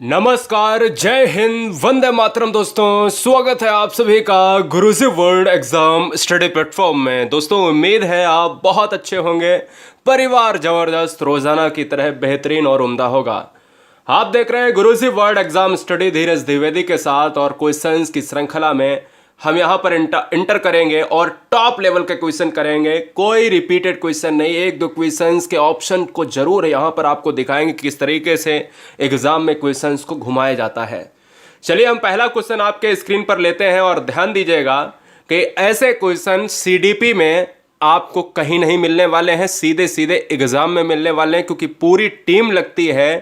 नमस्कार, जय हिंद, वंदे मातरम। दोस्तों, स्वागत है आप सभी का गुरुजी वर्ल्ड एग्जाम स्टडी प्लेटफॉर्म में। दोस्तों, उम्मीद है आप बहुत अच्छे होंगे। परिवार जबरदस्त रोजाना की तरह बेहतरीन और उम्दा होगा। आप देख रहे हैं गुरुजी वर्ल्ड एग्जाम स्टडी धीरज द्विवेदी के साथ, और क्वेश्चंस की श्रृंखला में हम यहाँ पर इंटर करेंगे और टॉप लेवल के क्वेश्चन करेंगे। कोई रिपीटेड क्वेश्चन नहीं, एक दो क्वेश्चंस के ऑप्शन को जरूर यहाँ पर आपको दिखाएंगे किस तरीके से एग्जाम में क्वेश्चंस को घुमाया जाता है। चलिए हम पहला क्वेश्चन आपके स्क्रीन पर लेते हैं और ध्यान दीजिएगा कि ऐसे क्वेश्चन सीडीपी में आपको कहीं नहीं मिलने वाले हैं, सीधे सीधे एग्जाम में मिलने वाले हैं, क्योंकि पूरी टीम लगती है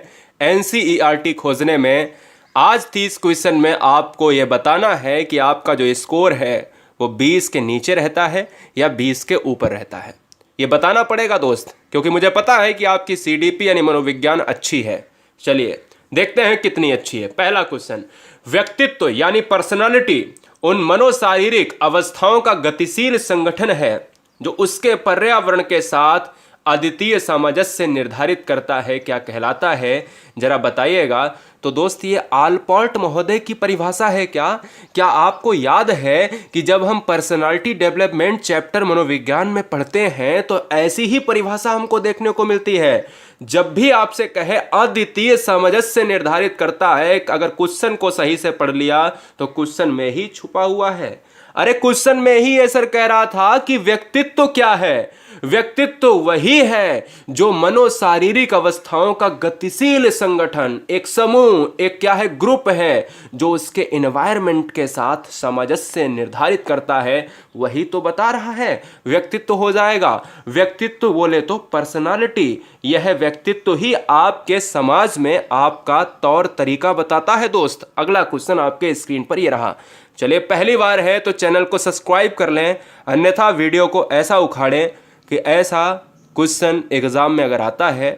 एनसीईआरटी खोजने में। आज 30 क्वेश्चन में आपको यह बताना है कि आपका जो स्कोर है वो 20 के नीचे रहता है या 20 के ऊपर रहता है। ये बताना पड़ेगा दोस्त, क्योंकि मुझे पता है कि आपकी सीडीपी यानी मनोविज्ञान अच्छी है। चलिए देखते हैं कितनी अच्छी है। पहला क्वेश्चन, व्यक्तित्व यानी पर्सनालिटी उन मनोशारीरिक अवस्थाओं का गतिशील संगठन है जो उसके पर्यावरण के साथ अद्वितीय सामंजस्य निर्धारित करता है। क्या कहलाता है, जरा बताइएगा। तो दोस्त, ये आलपोर्ट महोदय की परिभाषा है क्या आपको याद है कि जब हम पर्सनालिटी डेवलपमेंट चैप्टर मनोविज्ञान में पढ़ते हैं तो ऐसी ही परिभाषा हमको देखने को मिलती है। जब भी आपसे कहे अद्वितीय सामंजस्य निर्धारित करता है, अगर क्वेश्चन को सही से पढ़ लिया तो क्वेश्चन में ही छुपा हुआ है। अरे क्वेश्चन में ही ये सर कह रहा था कि व्यक्तित्व क्या है। व्यक्तित्व वही है जो मनोशारीरिक अवस्थाओं का गतिशील संगठन, एक समूह, एक क्या है, ग्रुप है, जो उसके एनवायरनमेंट के साथ सामंजस्य निर्धारित करता है। वही तो बता रहा है व्यक्तित्व हो जाएगा। व्यक्तित्व बोले तो पर्सनालिटी, यह व्यक्तित्व ही आपके समाज में आपका तौर तरीका बताता है। दोस्त, अगला क्वेश्चन आपके स्क्रीन पर ये रहा। चलिए, पहली बार है तो चैनल को सब्सक्राइब कर लें, अन्यथा वीडियो को ऐसा उखाड़ें कि ऐसा क्वेश्चन एग्जाम में अगर आता है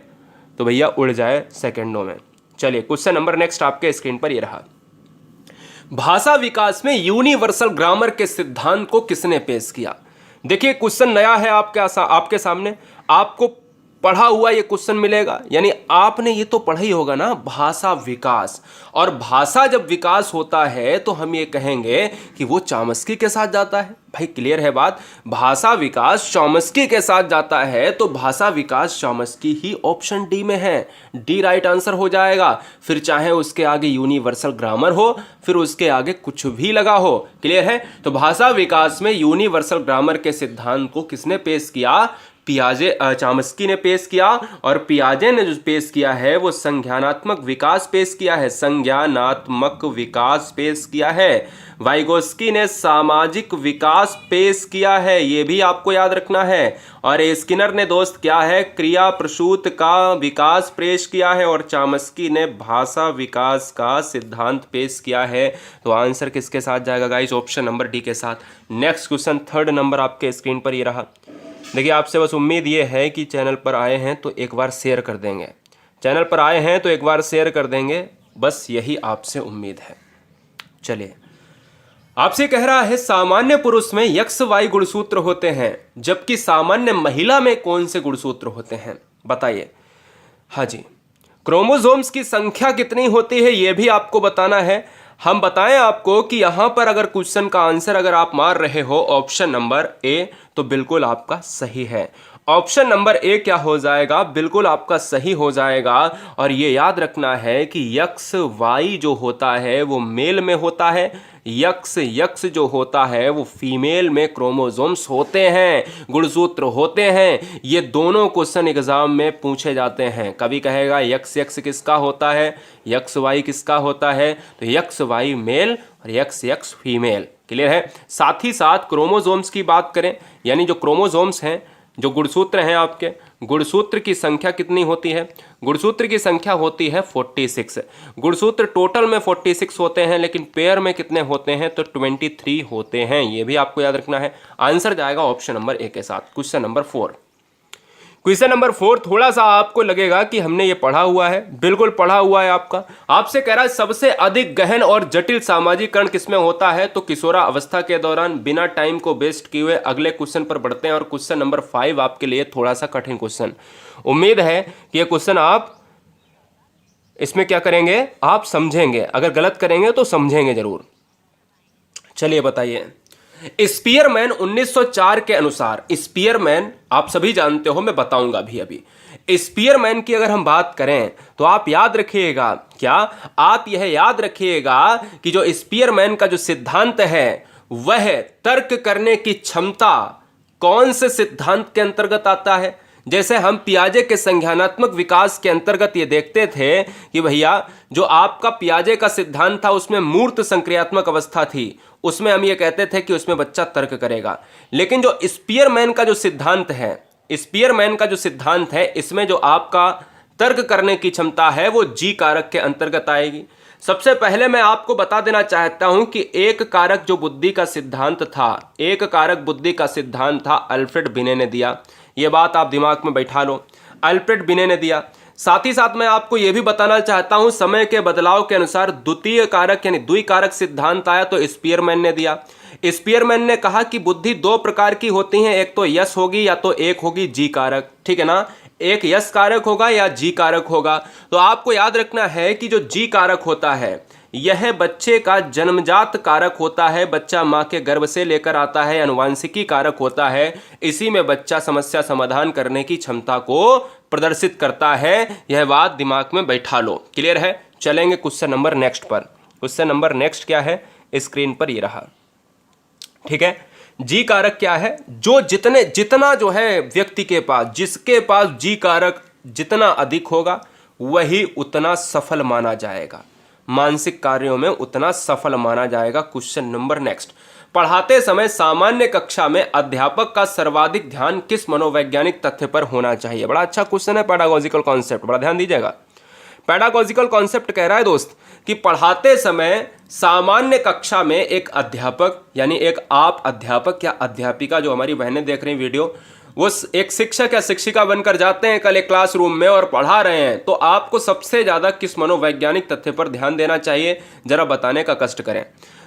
तो भैया उड़ जाए सेकंडों में। चलिए क्वेश्चन नंबर नेक्स्ट आपके स्क्रीन पर ये रहा। भाषा विकास में यूनिवर्सल ग्रामर के सिद्धांत को किसने पेश किया। देखिए क्वेश्चन नया है आपके सामने, आपको पढ़ा हुआ ये क्वेश्चन मिलेगा, यानी आपने ये तो पढ़ा ही होगा ना, भाषा विकास। और भाषा जब विकास होता है तो हम ये कहेंगे कि वो चॉम्स्की के साथ जाता है। भाई क्लियर है बात, भाषा विकास चॉम्स्की के साथ जाता है तो भाषा विकास चॉम्स्की ही ऑप्शन डी में है। डी राइट आंसर हो जाएगा। फिर चाहे उसके आगे यूनिवर्सल ग्रामर हो, फिर उसके आगे कुछ भी लगा हो। क्लियर है। तो भाषा विकास में यूनिवर्सल ग्रामर के सिद्धांत को किसने पेश किया? पियाजे, चॉम्स्की ने पेश किया। और पियाजे ने जो पेश किया है वो संज्ञानात्मक विकास पेश किया है, संज्ञानात्मक विकास पेश किया है। वाइगोस्की ने सामाजिक विकास पेश किया है, ये भी आपको याद रखना है। और स्किनर ने दोस्त क्या है, क्रिया प्रसूत का विकास पेश किया है। और चॉम्स्की ने भाषा विकास का सिद्धांत पेश किया है। तो आंसर किसके साथ जाएगा गाइस? ऑप्शन नंबर डी के साथ। नेक्स्ट क्वेश्चन, थर्ड नंबर आपके स्क्रीन पर ये रहा। देखिए आपसे बस उम्मीद ये है कि चैनल पर आए हैं तो एक बार शेयर कर देंगे, चैनल पर आए हैं तो एक बार शेयर कर देंगे, बस यही आपसे उम्मीद है। चलिए, आपसे कह रहा है सामान्य पुरुष में यक्स वाई गुणसूत्र होते हैं, जबकि सामान्य महिला में कौन से गुणसूत्र होते हैं, बताइए। हाँ जी, क्रोमोसोम्स की संख्या कितनी होती है ये भी आपको बताना है। हम बताएं आपको कि यहां पर अगर क्वेश्चन का आंसर अगर आप मार रहे हो ऑप्शन नंबर ए, तो बिल्कुल आपका सही है। ऑप्शन नंबर ए क्या हो जाएगा? बिल्कुल आपका सही हो जाएगा। और ये याद रखना है कि यक्स वाई जो होता है वो मेल में होता है, यक्स जो होता है वो फीमेल में क्रोमोसोम्स होते हैं, गुणसूत्र होते हैं। ये दोनों क्वेश्चन एग्जाम में पूछे जाते हैं। कभी कहेगा यक्स किसका होता है, यक्स वाई किसका होता है, तो यक्स वाई मेल और यक्स फीमेल। क्लियर है। साथ ही साथ क्रोमोसोम्स की बात करें, यानी जो क्रोमोसोम्स हैं, जो गुणसूत्र हैं आपके, गुणसूत्र की संख्या कितनी होती है? गुणसूत्र की संख्या होती है 46। गुणसूत्र टोटल में 46 होते हैं, लेकिन पेयर में कितने होते हैं? तो 23 होते हैं। ये भी आपको याद रखना है। आंसर जाएगा ऑप्शन नंबर ए के साथ। Question number 4। क्वेश्चन नंबर 4 थोड़ा सा आपको लगेगा कि हमने ये पढ़ा हुआ है, बिल्कुल पढ़ा हुआ है आपका। आपसे कह रहा है सबसे अधिक गहन और जटिल सामाजिकरण किसमें होता है? तो किशोरा अवस्था के दौरान। बिना टाइम को वेस्ट किए हुए अगले क्वेश्चन पर बढ़ते हैं। और क्वेश्चन नंबर 5 आपके लिए थोड़ा सा कठिन क्वेश्चन। उम्मीद है कि ये क्वेश्चन आप इसमें क्या करेंगे, आप समझेंगे, अगर गलत करेंगे तो समझेंगे जरूर। चलिए बताइए, स्पीयरमैन 1904 के अनुसार, स्पीयरमैन आप सभी जानते हो, मैं बताऊंगा भी अभी। स्पीयरमैन की अगर हम बात करें तो आप याद रखिएगा, क्या आप यह याद रखिएगा कि जो स्पीयरमैन का जो सिद्धांत है वह तर्क करने की क्षमता कौन से सिद्धांत के अंतर्गत आता है। जैसे हम पियाजे के संज्ञानात्मक विकास के अंतर्गत ये देखते थे कि भैया जो आपका पियाजे का सिद्धांत था उसमें मूर्त संक्रियात्मक अवस्था थी, उसमें हम ये कहते थे कि उसमें बच्चा तर्क करेगा। लेकिन जो स्पीयरमैन का जो सिद्धांत है, स्पीयरमैन का जो सिद्धांत है, इसमें जो आपका तर्क करने की क्षमता है वो जी कारक के अंतर्गत आएगी। सबसे पहले मैं आपको बता देना चाहता हूं कि एक कारक जो बुद्धि का सिद्धांत था, एक कारक बुद्धि का सिद्धांत था, अल्फ्रेड बिने ने दिया। ये बात आप दिमाग में बैठा लो, अल्फ्रेड बिने ने दिया। साथ ही साथ मैं आपको यह भी बताना चाहता हूं, समय के बदलाव के अनुसार द्वितीय कारक यानी द्विकारक सिद्धांत आया तो स्पीयरमैन ने दिया। स्पीयरमैन ने कहा कि बुद्धि दो प्रकार की होती है, एक तो यस होगी या तो एक होगी जी कारक, ठीक है ना, एक यस कारक होगा या जी कारक होगा। तो आपको याद रखना है कि जो जी कारक होता है यह बच्चे का जन्मजात कारक होता है, बच्चा मां के गर्भ से लेकर आता है, अनुवांशिकी कारक होता है, इसी में बच्चा समस्या समाधान करने की क्षमता को प्रदर्शित करता है। यह बात दिमाग में बैठा लो, क्लियर है। चलेंगे क्वेश्चन नंबर नेक्स्ट पर। क्वेश्चन नंबर नेक्स्ट क्या है, स्क्रीन पर ये रहा, ठीक है। जी कारक क्या है, जो जितना जो है व्यक्ति के पास, जिसके पास जी कारक जितना अधिक होगा वही उतना सफल माना जाएगा, मानसिक कार्यों में उतना सफल माना जाएगा। क्वेश्चन नंबर नेक्स्ट, पढ़ाते समय सामान्य कक्षा में अध्यापक का सर्वाधिक ध्यान किस मनोवैज्ञानिक तथ्य पर होना चाहिए। बड़ा अच्छा क्वेश्चन है, पैडागॉजिकल कॉन्सेप्ट, बड़ा ध्यान दीजिएगा। पैडागॉजिकल कॉन्सेप्ट कह रहा है दोस्त कि पढ़ाते समय सामान्य कक्षा में एक अध्यापक यानी एक आप अध्यापक या अध्यापिका, जो हमारी बहनें देख रही वीडियो, वो एक शिक्षक या शिक्षिका बनकर जाते हैं कल एक क्लासरूम में और पढ़ा रहे हैं, तो आपको सबसे ज्यादा किस मनोवैज्ञानिक तथ्य पर ध्यान देना चाहिए, जरा बताने का कष्ट करें।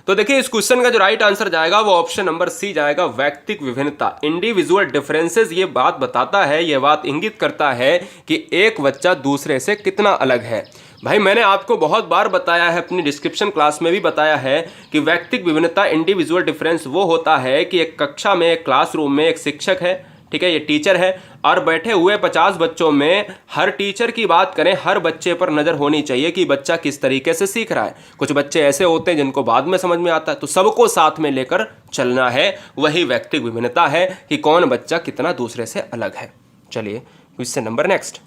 तो देखिए इस क्वेश्चन का जो राइट आंसर जाएगा वो ऑप्शन नंबर सी जाएगा, व्यक्तिक विभिन्नता, इंडिविजुअल डिफरेंसेस। ये बात बताता है, ये बात इंगित करता है कि एक बच्चा दूसरे से कितना अलग है। भाई मैंने आपको बहुत बार बताया है, अपनी डिस्क्रिप्शन क्लास में भी बताया है कि व्यक्तिक विभिन्नता, इंडिविजुअल डिफरेंस वो होता है कि एक कक्षा में, एक क्लासरूम में एक शिक्षक है, ठीक है, ये टीचर है, और बैठे हुए 50 बच्चों में हर टीचर की बात करें, हर बच्चे पर नजर होनी चाहिए कि बच्चा किस तरीके से सीख रहा है। कुछ बच्चे ऐसे होते हैं जिनको बाद में समझ में आता है, तो सबको साथ में लेकर चलना है, वही व्यक्तिक विभिन्नता है कि कौन बच्चा कितना दूसरे से अलग है। चलिए क्वेश्चन नंबर नेक्स्ट,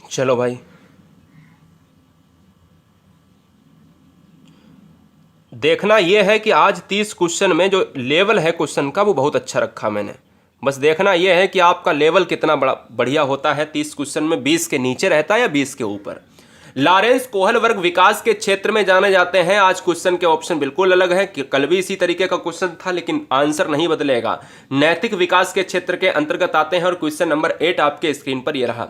चलो भाई देखना यह है कि आज 30 क्वेश्चन में जो लेवल है क्वेश्चन का वो बहुत अच्छा रखा मैंने। बस देखना यह है कि आपका लेवल कितना बढ़िया होता है। 30 क्वेश्चन में 20 के नीचे रहता है या 20 के ऊपर। लॉरेंस कोहल वर्ग विकास के क्षेत्र में जाने जाते हैं। आज क्वेश्चन के ऑप्शन बिल्कुल अलग है, कल भी इसी तरीके का क्वेश्चन था लेकिन आंसर नहीं बदलेगा। नैतिक विकास के क्षेत्र के अंतर्गत आते हैं और क्वेश्चन नंबर 8 आपके स्क्रीन पर यह रहा।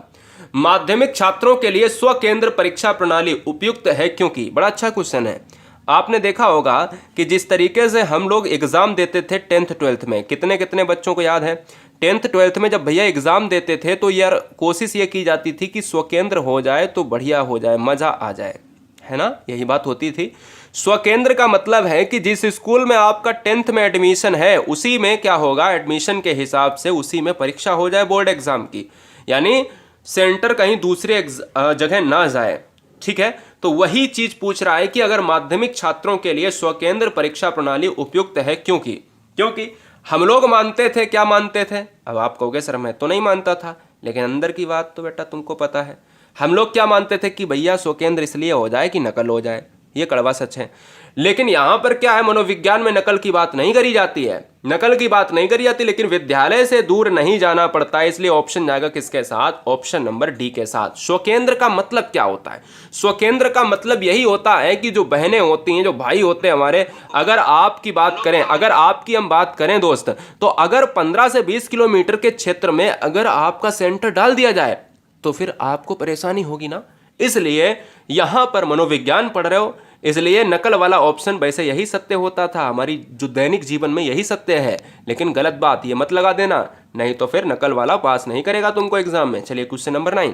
माध्यमिक छात्रों के लिए स्वकेंद्र परीक्षा प्रणाली उपयुक्त है क्योंकि। बड़ा अच्छा क्वेश्चन है। आपने देखा होगा कि जिस तरीके से हम लोग एग्जाम देते थे 10th 12th में, कितने कितने बच्चों को याद है 10th 12th में जब भैया एग्जाम देते थे तो यार कोशिश ये की जाती थी कि स्वकेंद्र हो जाए तो बढ़िया हो जाए, मजा आ जाए, है ना, यही बात होती थी। स्वकेंद्र का मतलब है कि जिस स्कूल में आपका 10th में एडमिशन है उसी में क्या होगा, एडमिशन के हिसाब से उसी में परीक्षा हो जाए बोर्ड एग्जाम की, यानी सेंटर कहीं दूसरे जगह ना जाए, ठीक है। तो वही चीज पूछ रहा है कि अगर माध्यमिक छात्रों के लिए स्वकेंद्र परीक्षा प्रणाली उपयुक्त है क्योंकि हम लोग मानते थे, क्या मानते थे, अब आप कहोगे सर मैं तो नहीं मानता था, लेकिन अंदर की बात तो बेटा तुमको पता है। हम लोग क्या मानते थे कि भैया स्वकेंद्र इसलिए हो जाए कि नकल हो जाए, ये कड़वा सच है। लेकिन यहां पर क्या है, मनोविज्ञान में नकल की बात नहीं करी जाती है, नकल की बात नहीं करी जाती, लेकिन विद्यालय से दूर नहीं जाना पड़ता है, इसलिए ऑप्शन जाएगा किसके साथ, ऑप्शन नंबर डी के साथ। स्वकेंद्र का मतलब क्या होता है, स्वकेंद्र का मतलब यही होता है कि जो बहनें होती हैं, जो भाई होते हैं हमारे, अगर आपकी बात करें, अगर आपकी हम बात करें दोस्त, तो अगर 15 से 20 किलोमीटर के क्षेत्र में अगर आपका सेंटर डाल दिया जाए तो फिर आपको परेशानी होगी ना। इसलिए यहां पर मनोविज्ञान पढ़ रहे हो, इसलिए नकल वाला ऑप्शन वैसे यही सत्य होता था, हमारी जो दैनिक जीवन में यही सत्य है, लेकिन गलत बात ये मत लगा देना, नहीं तो फिर नकल वाला पास नहीं करेगा तुमको एग्जाम में। चलिए क्वेश्चन नंबर 9,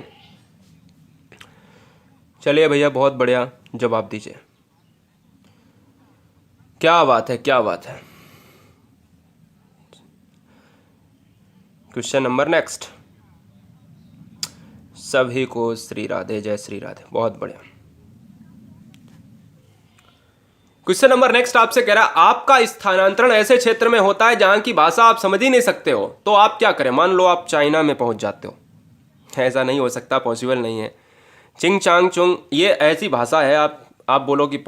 चलिए भैया, बहुत बढ़िया जवाब दीजिए। क्या बात है, क्या बात है। Question number next. सभी को श्री राधे, जय श्री राधे, बहुत बढ़िया। क्वेश्चन नंबर नेक्स्ट आपसे कह रहा है, आपका स्थानांतरण ऐसे क्षेत्र में होता है जहां की भाषा आप समझ ही नहीं सकते हो, तो आप क्या करें? मान लो आप चाइना में पहुंच जाते हो। ऐसा नहीं हो सकता, पॉसिबल नहीं है। चिंग चांग चुंग ये ऐसी भाषा है, आप बोलो कि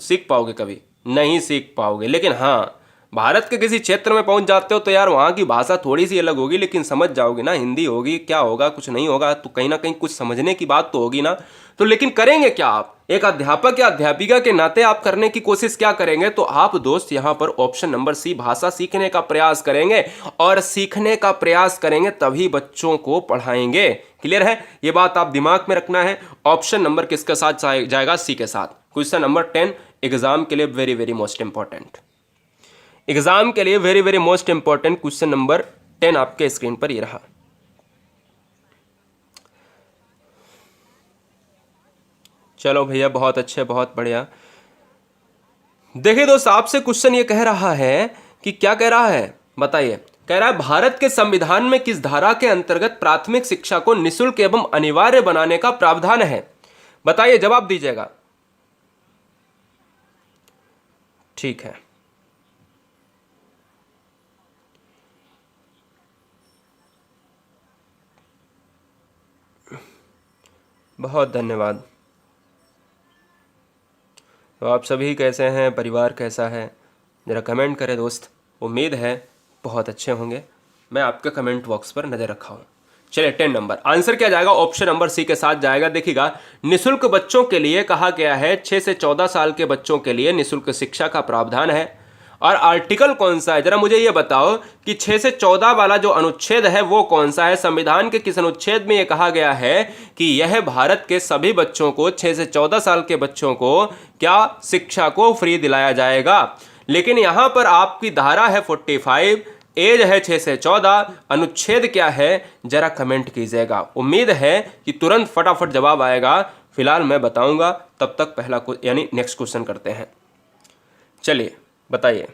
सीख पाओगे? कभी नहीं सीख पाओगे। लेकिन हाँ, भारत के किसी क्षेत्र में पहुंच जाते हो तो यार वहाँ की भाषा थोड़ी सी अलग होगी, लेकिन समझ जाओगे ना। हिंदी होगी, क्या होगा, कुछ नहीं होगा, तो कहीं ना कहीं कुछ समझने की बात तो होगी ना। तो लेकिन करेंगे क्या आप? एक अध्यापक या अध्यापिका के नाते आप करने की कोशिश क्या करेंगे? तो आप दोस्त यहाँ पर ऑप्शन नंबर सी, भाषा सीखने का प्रयास करेंगे, और सीखने का प्रयास करेंगे तभी बच्चों को पढ़ाएंगे। क्लियर है? ये बात आप दिमाग में रखना है। ऑप्शन नंबर किसके साथ जाएगा? सी के साथ। क्वेश्चन नंबर 10 एग्जाम के लिए very very most important, exam के लिए very very most important question number 10 आपके स्क्रीन पर ये रहा। चलो भैया, बहुत अच्छे, बहुत बढ़िया। देखिए दोस्त, आपसे क्वेश्चन ये कह रहा है कि क्या कह रहा है बताइए। कह रहा है, भारत के संविधान में किस धारा के अंतर्गत प्राथमिक शिक्षा को निःशुल्क एवं अनिवार्य बनाने का प्रावधान है? बताइए, जवाब दीजिएगा। ठीक है, बहुत धन्यवाद। तो आप सभी कैसे हैं? परिवार कैसा है? ज़रा कमेंट करें दोस्त। उम्मीद है बहुत अच्छे होंगे। मैं आपके कमेंट बॉक्स पर नज़र रखा हूँ। चलिए, 10 नंबर आंसर क्या जाएगा? ऑप्शन नंबर सी के साथ जाएगा। देखिएगा, निःशुल्क बच्चों के लिए कहा गया है 6 से 14 साल के बच्चों के लिए निःशुल्क शिक्षा का प्रावधान है। और आर्टिकल कौन सा है? जरा मुझे ये बताओ कि 6 से 14 वाला जो अनुच्छेद है वो कौन सा है? संविधान के किस अनुच्छेद में ये कहा गया है कि यह भारत के सभी बच्चों को, 6 से 14 साल के बच्चों को क्या शिक्षा को फ्री दिलाया जाएगा? लेकिन यहां पर आपकी धारा है 45, एज है 6 से 14, अनुच्छेद क्या है? जरा कमेंट कीजिएगा। उम्मीद है कि तुरंत फटाफट जवाब आएगा। फिलहाल मैं बताऊंगा, तब तक पहला यानी नेक्स्ट क्वेश्चन करते हैं। चलिए बताइए,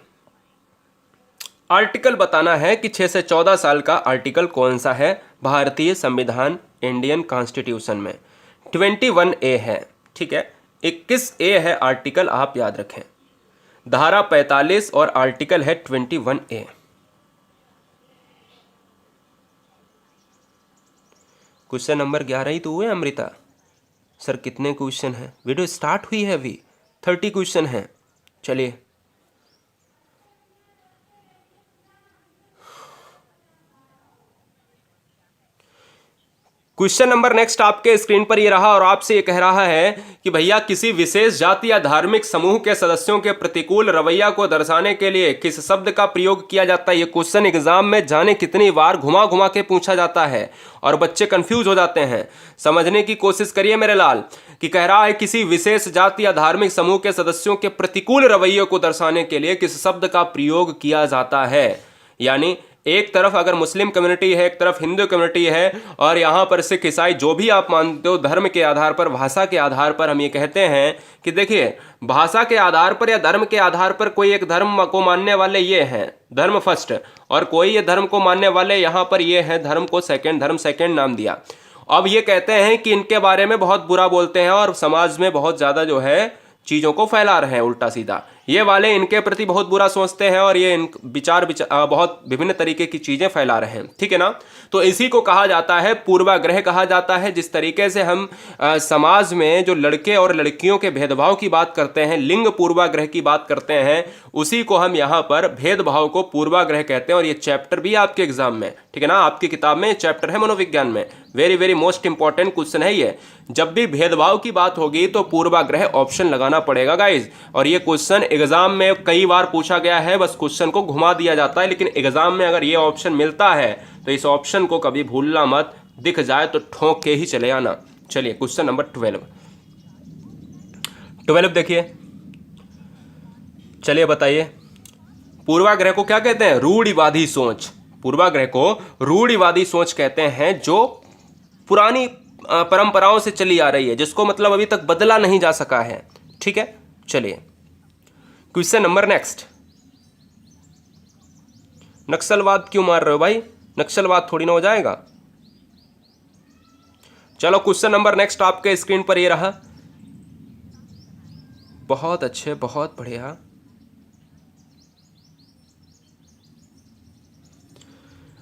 आर्टिकल बताना है कि 6 से 14 साल का आर्टिकल कौन सा है भारतीय संविधान, इंडियन कॉन्स्टिट्यूशन में? 21A है, ठीक है। 21A है आर्टिकल, आप याद रखें। धारा 45 और आर्टिकल है 21A। क्वेश्चन नंबर 11 ही तो हुए अमृता। सर कितने क्वेश्चन हैं? वीडियो स्टार्ट हुई है अभी, 30 क्वेश्चन हैं। चलिए, क्वेश्चन नंबर नेक्स्ट आपके स्क्रीन पर ये रहा, और आपसे ये कह रहा है कि भैया किसी विशेष जाति या धार्मिक समूह के सदस्यों के प्रतिकूल रवैया को दर्शाने के लिए किस शब्द का प्रयोग किया जाता है? ये क्वेश्चन एग्जाम में जाने कितनी बार घुमा घुमा के पूछा जाता है और बच्चे कंफ्यूज हो जाते हैं। समझने की कोशिश करिए मेरे लाल, कि कह रहा है किसी विशेष जाति या धार्मिक समूह के सदस्यों के प्रतिकूल रवैये को दर्शाने के लिए किस शब्द का प्रयोग किया जाता है। यानी एक तरफ अगर मुस्लिम कम्युनिटी है, एक तरफ हिंदू कम्युनिटी है, और यहाँ पर सिख ईसाई जो भी आप मानते हो, धर्म के आधार पर, भाषा के आधार पर हम ये कहते हैं कि देखिए, भाषा के आधार पर या धर्म के आधार पर कोई एक धर्म को मानने वाले ये हैं धर्म फर्स्ट, और कोई ये धर्म को मानने वाले यहाँ पर ये हैं धर्म को सेकेंड, धर्म सेकेंड नाम दिया। अब ये कहते हैं कि इनके बारे में बहुत बुरा बोलते हैं और समाज में बहुत ज़्यादा जो है चीज़ों को फैला रहे हैं उल्टा सीधा। ये वाले इनके प्रति बहुत बुरा सोचते हैं और ये विचार बहुत विभिन्न तरीके की चीज़ें फैला रहे हैं, ठीक है ना। तो इसी को कहा जाता है पूर्वाग्रह कहा जाता है। जिस तरीके से हम समाज में जो लड़के और लड़कियों के भेदभाव की बात करते हैं, लिंग पूर्वाग्रह की बात करते हैं, उसी को हम यहाँ पर भेदभाव को पूर्वाग्रह कहते हैं। और ये चैप्टर भी आपके एग्जाम में, ठीक है ना, आपकी किताब में चैप्टर है मनोविज्ञान में, very very most important question है ये। जब भी भेदभाव की बात होगी तो पूर्वाग्रह ऑप्शन लगाना पड़ेगा गाइज। और ये क्वेश्चन एग्जाम में कई बार पूछा गया है, बस क्वेश्चन को घुमा दिया जाता है, लेकिन एग्जाम में अगर ये ऑप्शन मिलता है तो इस ऑप्शन को कभी भूलना मत, दिख जाए तो ठोक के ही चले आना। चलिए, क्वेश्चन नंबर 12 देखिए। चलिए बताइए, पूर्वाग्रह को क्या कहते हैं? रूढ़िवादी सोच। पूर्वाग्रह को रूढ़िवादी सोच कहते हैं, जो पुरानी परंपराओं से चली आ रही है, जिसको मतलब अभी तक बदला नहीं जा सका है। ठीक है, चलिए क्वेश्चन नंबर नेक्स्ट। नक्सलवाद क्यों मार रहे हो भाई? नक्सलवाद थोड़ी ना हो जाएगा। चलो क्वेश्चन नंबर नेक्स्ट आपके स्क्रीन पर ये रहा। बहुत अच्छे, बहुत बढ़िया।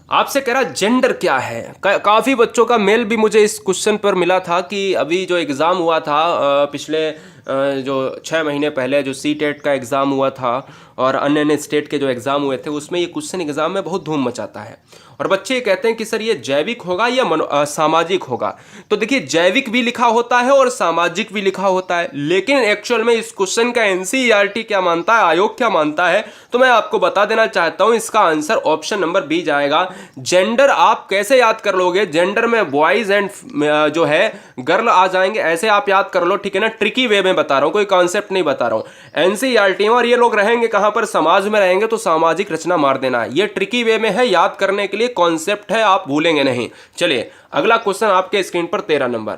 आपसे कह रहा जेंडर क्या है। काफ़ी बच्चों का मेल भी मुझे इस क्वेश्चन पर मिला था कि अभी जो एग्ज़ाम हुआ था पिछले जो 6 महीने पहले जो सीटेट का एग्ज़ाम हुआ था और अन्य अन्य स्टेट के जो एग्ज़ाम हुए थे, उसमें ये क्वेश्चन एग्ज़ाम में बहुत धूम मचाता है और बच्चे ये कहते हैं कि सर ये जैविक होगा या सामाजिक होगा। तो देखिए जैविक भी लिखा होता है और सामाजिक भी लिखा होता है, लेकिन एक्चुअल में इस क्वेश्चन का एनसीईआरटी क्या मानता है, आयोग क्या मानता है, तो मैं आपको बता देना चाहता हूं। इसका आंसर ऑप्शन नंबर बी जाएगा। जेंडर आप कैसे याद कर लोगे? जेंडर में बॉयज एंड जो है गर्ल आ जाएंगे, ऐसे आप याद कर लो। ठीक है ना, ट्रिकी वे में बता रहा हूं, कोई कॉन्सेप्ट नहीं बता रहा हूं। एनसीईआरटी में, और ये लोग रहेंगे कहां पर? समाज में रहेंगे, तो सामाजिक रचना मार देना है। ये ट्रिकी वे में है, याद करने के लिए कॉन्सेप्ट है, आप भूलेंगे नहीं। चलिए अगला क्वेश्चन आपके स्क्रीन पर 13 नंबर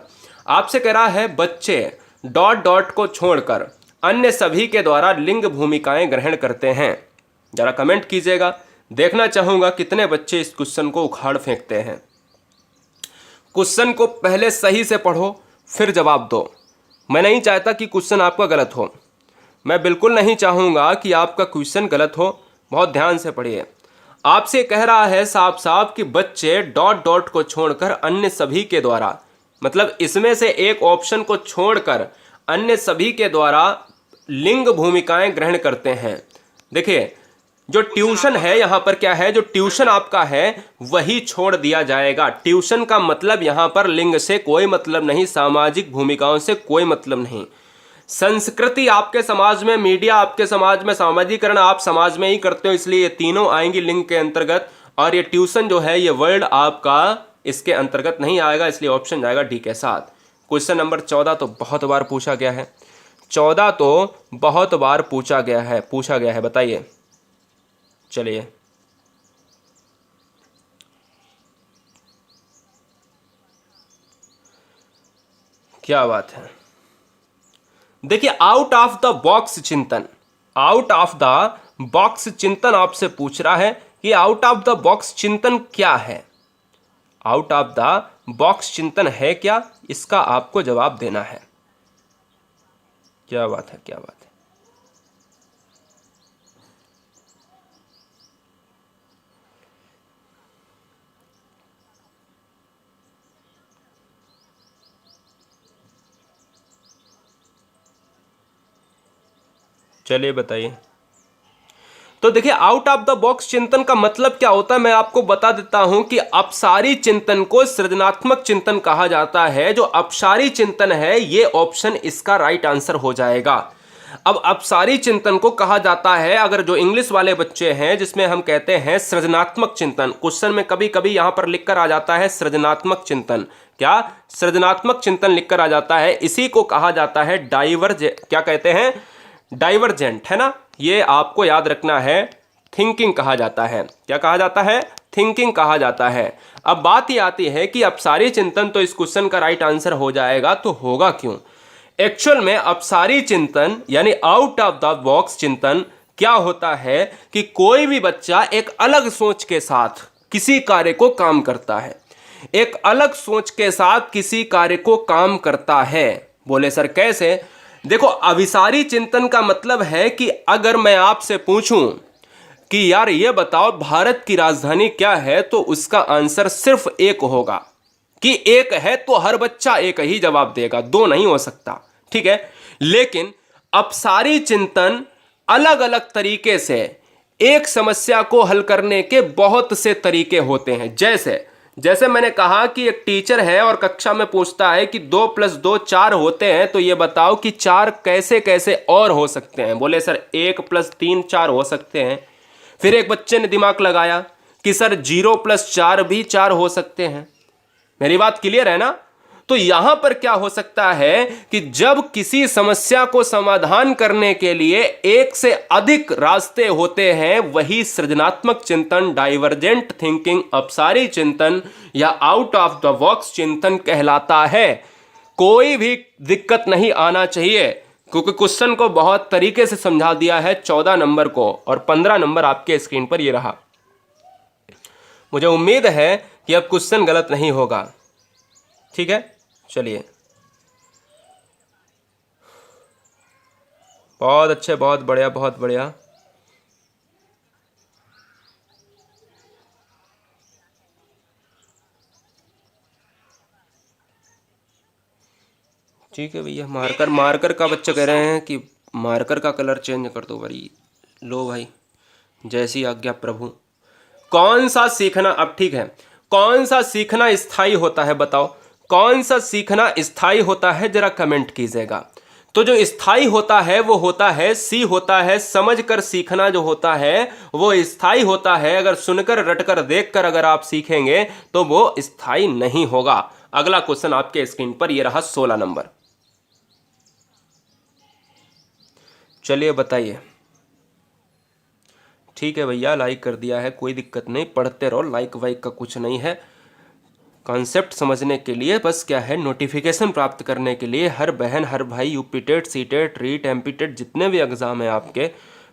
आपसे कह रहा है बच्चे डॉट डॉट को छोड़कर अन्य सभी के द्वारा लिंग भूमिकाएं ग्रहण करते हैं। जरा कमेंट कीजिएगा, देखना चाहूंगा कितने बच्चे इस क्वेश्चन को उखाड़ फेंकते हैं। क्वेश्चन को पहले सही से पढ़ो फिर जवाब दो। मैं नहीं चाहता कि क्वेश्चन आपका गलत हो, मैं बिल्कुल नहीं चाहूंगा कि आपका क्वेश्चन गलत हो। बहुत ध्यान से पढ़िए। आपसे कह रहा है साफ साफ कि बच्चे डॉट डॉट को छोड़कर अन्य सभी के द्वारा, मतलब इसमें से एक ऑप्शन को छोड़कर अन्य सभी के द्वारा लिंग भूमिकाएं ग्रहण करते हैं। देखिए जो ट्यूशन है यहां पर क्या है, जो ट्यूशन आपका है वही छोड़ दिया जाएगा। ट्यूशन का मतलब यहां पर लिंग से कोई मतलब नहीं, सामाजिक भूमिकाओं से कोई मतलब नहीं। संस्कृति आपके समाज में, मीडिया आपके समाज में, सामाजिकरण आप समाज में ही करते हो, इसलिए ये तीनों आएंगी लिंग के अंतर्गत। और ये ट्यूशन जो है ये वर्ड आपका इसके अंतर्गत नहीं आएगा, इसलिए ऑप्शन जाएगा डी के साथ। क्वेश्चन नंबर 14 तो बहुत बार पूछा गया है, 14 तो बहुत बार पूछा गया है, बताइए। चलिए क्या बात है। देखिए आउट ऑफ द बॉक्स चिंतन, आउट ऑफ द बॉक्स चिंतन आपसे पूछ रहा है कि आउट ऑफ द बॉक्स चिंतन क्या है। आउट ऑफ द बॉक्स चिंतन है क्या, इसका आपको जवाब देना है। क्या बात है, क्या बात है। चलिए बताइए। तो देखिए आउट ऑफ द बॉक्स चिंतन का मतलब क्या होता है, मैं आपको बता देता हूं कि अपसारी चिंतन को सृजनात्मक चिंतन कहा जाता है। जो अपसारी चिंतन है ये ऑप्शन इसका राइट आंसर हो जाएगा। अब अपसारी चिंतन को कहा जाता है, अगर जो इंग्लिश वाले बच्चे हैं जिसमें हम कहते हैं सृजनात्मक चिंतन, क्वेश्चन में कभी कभी यहां पर लिखकर आ जाता है सृजनात्मक चिंतन, क्या सृजनात्मक चिंतन लिखकर आ जाता है, इसी को कहा जाता है क्या कहते हैं, डाइवर्जेंट, है ना। ये आपको याद रखना है, थिंकिंग कहा जाता है। क्या कहा जाता है? थिंकिंग कहा जाता है। अब बात ये आती है कि अपसारी चिंतन तो इस क्वेश्चन का राइट आंसर हो जाएगा, तो होगा क्यों? एक्चुअल में अपसारी चिंतन यानी आउट ऑफ द बॉक्स चिंतन क्या होता है कि कोई भी बच्चा एक अलग सोच के साथ किसी कार्य को काम करता है, एक अलग सोच के साथ किसी कार्य को काम करता है। बोले सर कैसे? देखो अविसारी चिंतन का मतलब है कि अगर मैं आपसे पूछूं कि यार ये बताओ भारत की राजधानी क्या है, तो उसका आंसर सिर्फ एक होगा कि एक है, तो हर बच्चा एक ही जवाब देगा, दो नहीं हो सकता। ठीक है, लेकिन अपसारी चिंतन अलग अलग तरीके से एक समस्या को हल करने के बहुत से तरीके होते हैं। जैसे मैंने कहा कि एक टीचर है और कक्षा में पूछता है कि 2 + 2 4 होते हैं, तो ये बताओ कि 4 कैसे कैसे और हो सकते हैं। बोले सर 1 + 3 4 हो सकते हैं। फिर एक बच्चे ने दिमाग लगाया कि सर 0 + 4 भी 4 हो सकते हैं। मेरी बात क्लियर है ना? तो यहां पर क्या हो सकता है कि जब किसी समस्या को समाधान करने के लिए एक से अधिक रास्ते होते हैं, वही सृजनात्मक चिंतन, डाइवर्जेंट थिंकिंग, अपसारी चिंतन या आउट ऑफ द बॉक्स चिंतन कहलाता है। कोई भी दिक्कत नहीं आना चाहिए, क्योंकि क्वेश्चन को बहुत तरीके से समझा दिया है 14 नंबर को, और 15 नंबर आपके स्क्रीन पर ये रहा। मुझे उम्मीद है कि अब क्वेश्चन गलत नहीं होगा। ठीक है, चलिए, बहुत अच्छे, बहुत बढ़िया, बहुत बढ़िया। ठीक है भैया, मार्कर का बच्चे कह रहे हैं कि मार्कर का कलर चेंज कर दो भाई। लो भाई, जैसी आज्ञा प्रभु। कौन सा सीखना, अब ठीक है, कौन सा सीखना स्थायी होता है बताओ, कौन सा सीखना स्थायी होता है, जरा कमेंट कीजिएगा। तो जो स्थायी होता है वो होता है सी, होता है समझकर सीखना, जो होता है वो स्थायी होता है। अगर सुनकर, रटकर, देखकर अगर आप सीखेंगे तो वो स्थायी नहीं होगा। अगला क्वेश्चन आपके स्क्रीन पर ये रहा 16 नंबर। चलिए बताइए। ठीक है भैया, लाइक कर दिया है, कोई दिक्कत नहीं, पढ़ते रहो, लाइक वाइक का कुछ नहीं है। कॉन्सेप्ट समझने के लिए बस क्या है, नोटिफिकेशन प्राप्त करने के लिए हर बहन हर भाई UP TET, C TET, REET, MP TET, जितने भी एग्जाम हैं आपके,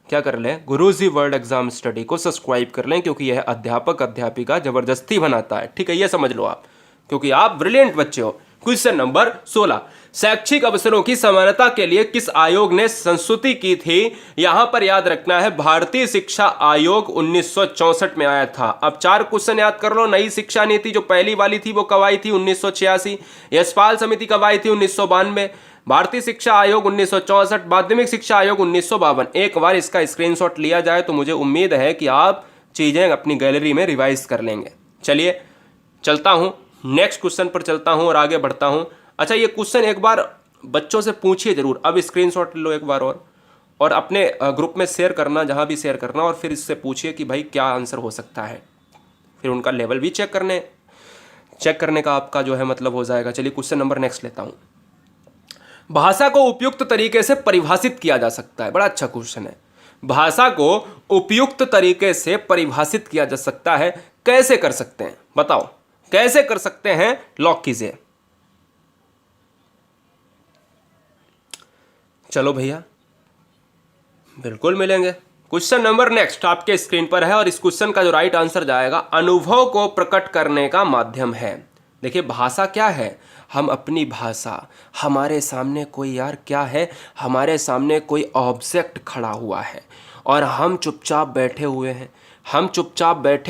क्या कर लें, गुरुजी वर्ल्ड एग्जाम स्टडी को सब्सक्राइब कर लें, क्योंकि यह अध्यापक अध्यापिका जबरदस्ती बनाता है। ठीक है, ये समझ लो आप, क्योंकि आप ब्रिलियंट बच्चे हो। क्वेश्चन नंबर 16, शैक्षिक अवसरों की समानता के लिए किस आयोग ने संस्तुति की थी? यहां पर याद रखना है, भारतीय शिक्षा आयोग 1964 में आया था। अब 4 क्वेश्चन याद कर लो। नई शिक्षा नीति जो पहली वाली थी वो कब आई थी? 1986। यशपाल समिति कब आई थी? 1992। भारतीय शिक्षा आयोग 1964, माध्यमिक शिक्षा आयोग 1952। एक बार इसका स्क्रीनशॉट लिया जाए तो मुझे उम्मीद है कि आप चीजें अपनी गैलरी में रिवाइज कर लेंगे। चलिए, चलता हूं, नेक्स्ट क्वेश्चन पर चलता हूं और आगे बढ़ता हूं। अच्छा, ये क्वेश्चन एक बार बच्चों से पूछिए जरूर। अब स्क्रीनशॉट लो एक बार और अपने ग्रुप में शेयर करना, जहां भी शेयर करना, और फिर इससे पूछिए कि भाई क्या आंसर हो सकता है। फिर उनका लेवल भी चेक करने का आपका जो है मतलब हो जाएगा। चलिए, क्वेश्चन नंबर नेक्स्ट लेता हूं। भाषा को उपयुक्त तरीके से परिभाषित किया जा सकता है। बड़ा अच्छा क्वेश्चन है। भाषा को उपयुक्त तरीके से परिभाषित किया जा सकता है, कैसे कर सकते हैं बताओ, कैसे कर सकते हैं? लॉक कीजिए। चलो भैया, बिल्कुल मिलेंगे। क्वेश्चन नंबर नेक्स्ट आपके स्क्रीन पर है, और इस क्वेश्चन का जो राइट आंसर जाएगा, अनुभव को प्रकट करने का माध्यम है। देखिए, भाषा क्या है? हम अपनी भाषा, हमारे सामने कोई यार क्या है, हमारे सामने कोई ऑब्जेक्ट खड़ा हुआ है और हम चुपचाप बैठे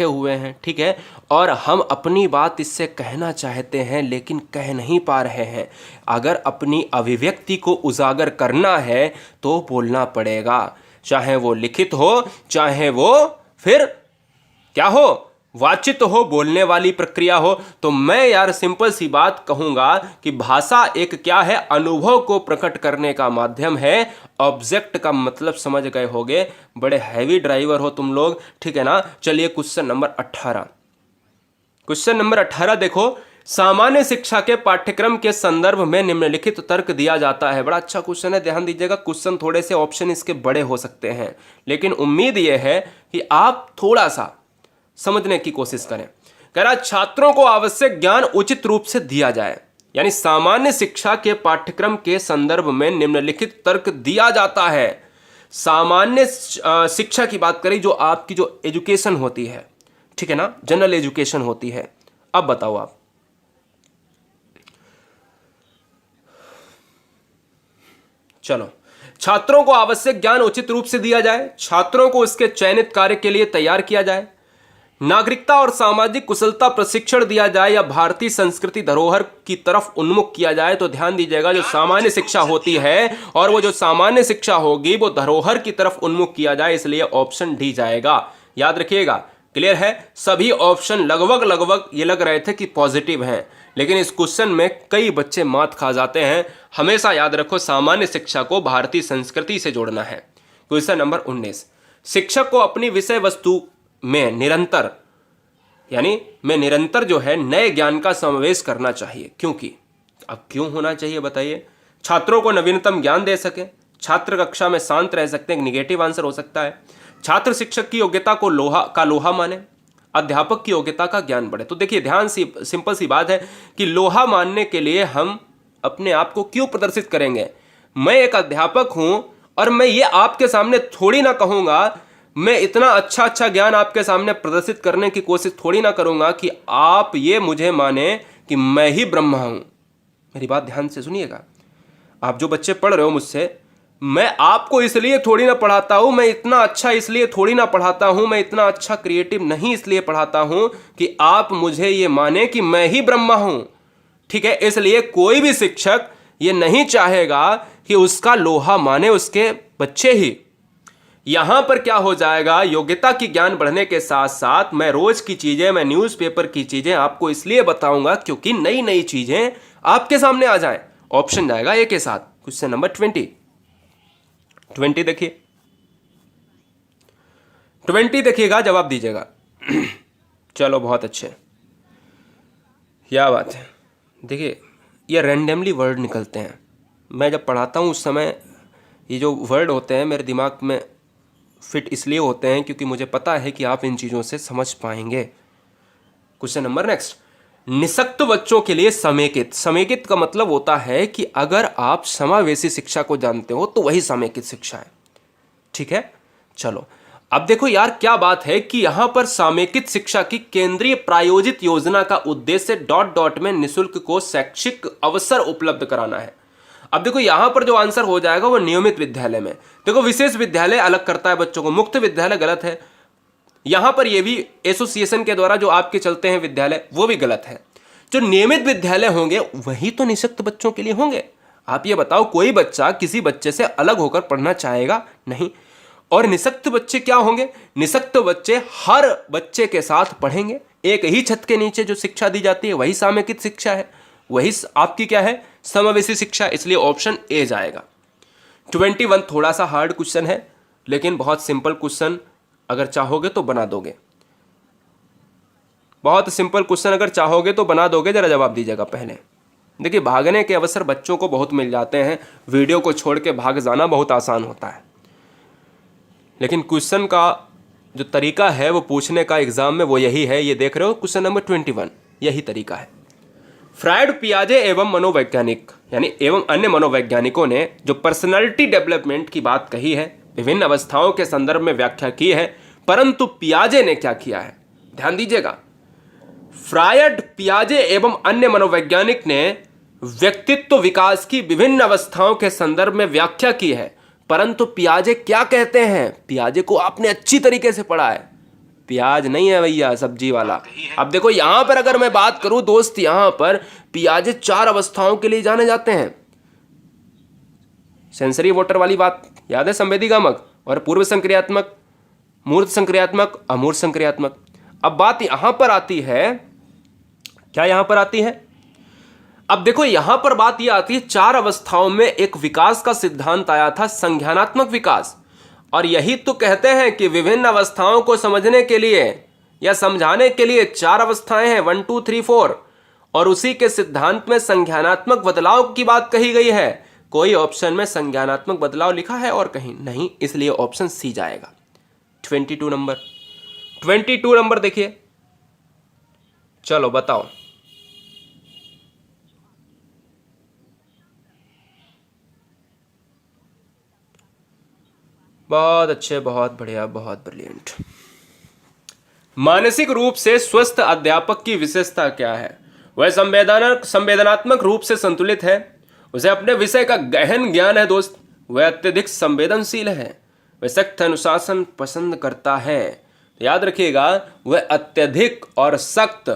हुए हैं, ठीक है, और हम अपनी बात इससे कहना चाहते हैं लेकिन कह नहीं पा रहे हैं। अगर अपनी अभिव्यक्ति को उजागर करना है तो बोलना पड़ेगा, चाहे वो लिखित हो, चाहे वो फिर क्या हो, वाचित हो, बोलने वाली प्रक्रिया हो। तो मैं यार सिंपल सी बात कहूंगा कि भाषा एक क्या है? अनुभव को प्रकट करने का माध्यम है। ऑब्जेक्ट का मतलब समझ गए होगे, बड़े हैवी ड्राइवर हो तुम लोग, ठीक है ना। चलिए, क्वेश्चन नंबर 18। क्वेश्चन नंबर 18 देखो, सामान्य शिक्षा के पाठ्यक्रम के संदर्भ में निम्नलिखित तर्क दिया जाता है। बड़ा अच्छा क्वेश्चन है, ध्यान दीजिएगा। क्वेश्चन थोड़े से ऑप्शन इसके बड़े हो सकते हैं, लेकिन उम्मीद यह है कि आप थोड़ा सा समझने की कोशिश करें। कह रहा, छात्रों को आवश्यक ज्ञान उचित रूप से दिया जाए, यानी सामान्य शिक्षा के पाठ्यक्रम के संदर्भ में निम्नलिखित तर्क दिया जाता है। सामान्य शिक्षा की बात करें, जो आपकी जो एजुकेशन होती है, ठीक है ना, जनरल एजुकेशन होती है। अब बताओ आप, चलो, छात्रों को आवश्यक ज्ञान उचित रूप से दिया जाए, छात्रों को उसके चयनित कार्य के लिए तैयार किया जाए, नागरिकता और सामाजिक कुशलता प्रशिक्षण दिया जाए, या भारतीय संस्कृति धरोहर की तरफ उन्मुख किया जाए। तो ध्यान दीजिएगा, जो सामान्य शिक्षा होती है, और वो जो सामान्य शिक्षा होगी वो धरोहर की तरफ उन्मुख किया जाए, इसलिए ऑप्शन डी जाएगा। याद रखिएगा, क्लियर है? सभी ऑप्शन लगभग ये लग रहे थे कि पॉजिटिव हैं, लेकिन इस क्वेश्चन में कई बच्चे मात खा जाते हैं। हमेशा याद रखो, सामान्य शिक्षा को भारतीय संस्कृति से जोड़ना है। क्वेश्चन नंबर 19, शिक्षक को अपनी विषय वस्तु में निरंतर जो है नए ज्ञान का समावेश करना चाहिए, क्योंकि अब क्यों होना चाहिए बताइए? छात्रों को नवीनतम ज्ञान दे सके, छात्र कक्षा में शांत रह सकते हैं, निगेटिव आंसर हो सकता है। छात्र शिक्षक की योग्यता को लोहा माने, अध्यापक की योग्यता का ज्ञान बढ़े। तो देखिए ध्यान सी सिंपल सी बात है कि लोहा मानने के लिए हम अपने आप को क्यों प्रदर्शित करेंगे? मैं एक अध्यापक हूं और मैं ये आपके सामने थोड़ी ना कहूंगा, मैं इतना अच्छा ज्ञान आपके सामने प्रदर्शित करने की कोशिश थोड़ी ना करूंगा कि आप ये मुझे माने कि मैं ही ब्रह्मा हूं। मेरी बात ध्यान से सुनिएगा। आप जो बच्चे पढ़ रहे हो मुझसे, मैं आपको इसलिए थोड़ी ना पढ़ाता हूं, मैं इतना अच्छा इसलिए थोड़ी ना पढ़ाता हूं, मैं इतना अच्छा क्रिएटिव नहीं इसलिए पढ़ाता हूं कि आप मुझे ये माने कि मैं ही ब्रह्मा हूं। ठीक है, इसलिए कोई भी शिक्षक ये नहीं चाहेगा कि उसका लोहा माने उसके बच्चे ही। यहां पर क्या हो जाएगा, योग्यता की ज्ञान बढ़ने के साथ साथ मैं रोज की चीजें, मैं न्यूज़पेपर की चीजें आपको इसलिए बताऊंगा क्योंकि नई नई चीजें आपके सामने आ जाएं। ऑप्शन जाएगा ए के साथ। क्वेश्चन नंबर 20 देखिए, 20 देखिएगा, जवाब दीजिएगा। चलो बहुत अच्छे, क्या बात है। देखिए ये रैंडमली वर्ड निकलते हैं। मैं जब पढ़ाता हूँ उस समय ये जो वर्ड होते हैं मेरे दिमाग में फिट इसलिए होते हैं क्योंकि मुझे पता है कि आप इन चीज़ों से समझ पाएंगे। क्वेश्चन नंबर नेक्स्ट, निशक्त बच्चों के लिए समेकित। समेकित का मतलब होता है कि अगर आप समावेशी शिक्षा को जानते हो तो वही समेकित शिक्षा है। ठीक है, चलो अब देखो यार क्या बात है कि यहां पर समेकित शिक्षा की केंद्रीय प्रायोजित योजना का उद्देश्य डॉट डॉट में निशुल्क को शैक्षिक अवसर उपलब्ध कराना है। अब देखो यहां पर जो आंसर हो जाएगा वो नियमित विद्यालय में। देखो विशेष विद्यालय अलग करता है बच्चों को, मुक्त विद्यालय गलत है। यहां पर ये भी एसोसिएशन के द्वारा जो आपके चलते हैं विद्यालय वो भी गलत है। जो नियमित विद्यालय होंगे वही तो निशक्त बच्चों के लिए होंगे। आप ये बताओ, कोई बच्चा किसी बच्चे से अलग होकर पढ़ना चाहेगा नहीं। और निशक्त बच्चे क्या होंगे? निशक्त बच्चे हर बच्चे के साथ पढ़ेंगे, एक ही छत के नीचे जो शिक्षा दी जाती है वही सामेकित शिक्षा है, वही आपकी क्या है, समावेशी शिक्षा। इसलिए ऑप्शन ए जाएगा। 21 थोड़ा सा हार्ड क्वेश्चन है लेकिन बहुत सिंपल क्वेश्चन, अगर चाहोगे तो बना दोगे। बहुत सिंपल क्वेश्चन, अगर चाहोगे तो बना दोगे। जरा जवाब दीजिएगा पहले। देखिए भागने के अवसर बच्चों को बहुत मिल जाते हैं, वीडियो को छोड़ के भाग जाना बहुत आसान होता है, लेकिन क्वेश्चन का जो तरीका है वो पूछने का एग्जाम में वो यही है। ये देख रहे हो क्वेश्चन नंबर 21, यही तरीका है। फ्रायड, पियाजे एवं मनोवैज्ञानिक यानी एवं अन्य मनोवैज्ञानिकों ने जो पर्सनालिटी डेवलपमेंट की बात कही है, विभिन्न अवस्थाओं के संदर्भ में व्याख्या की है, परंतु पियाजे ने क्या किया है? ध्यान दीजिएगा, फ्रायड, पियाजे एवं अन्य मनोवैज्ञानिक ने व्यक्तित्व विकास की विभिन्न अवस्थाओं के संदर्भ में व्याख्या की है, परंतु पियाजे क्या कहते हैं? पियाजे को आपने अच्छी तरीके से पढ़ा है, प्याज नहीं है भैया, सब्जी वाला। अब देखो यहां पर अगर मैं बात करूं दोस्त, यहां पर पियाजे 4 अवस्थाओं के लिए जाने जाते हैं। सेंसरी वोटर वाली बात याद है, संवेदीगामक और पूर्व संक्रियात्मक, मूर्त संक्रियात्मक, अमूर्त संक्रियात्मक। अब बात यहां पर आती है, क्या यहां पर आती है? अब देखो यहां पर बात यह आती है 4 अवस्थाओं में एक विकास का सिद्धांत आया था, संज्ञानात्मक विकास। और यही तो कहते हैं कि विभिन्न अवस्थाओं को समझने के लिए या समझाने के लिए 4 अवस्थाएं हैं, 1 2 3 4, और उसी के सिद्धांत में संज्ञानात्मक बदलाव की बात कही गई है। कोई ऑप्शन में संज्ञानात्मक बदलाव लिखा है और कहीं नहीं, इसलिए ऑप्शन सी जाएगा। 22 नंबर देखिए, चलो बताओ। बहुत अच्छे, बहुत बढ़िया, बहुत ब्रिलियंट। मानसिक रूप से स्वस्थ अध्यापक की विशेषता क्या है? वह संवेदनात्मक रूप से संतुलित है, उसे अपने विषय का गहन ज्ञान है दोस्त, वह अत्यधिक संवेदनशील है, वह सख्त अनुशासन पसंद करता है। तो याद रखिएगा, वह अत्यधिक और सख्त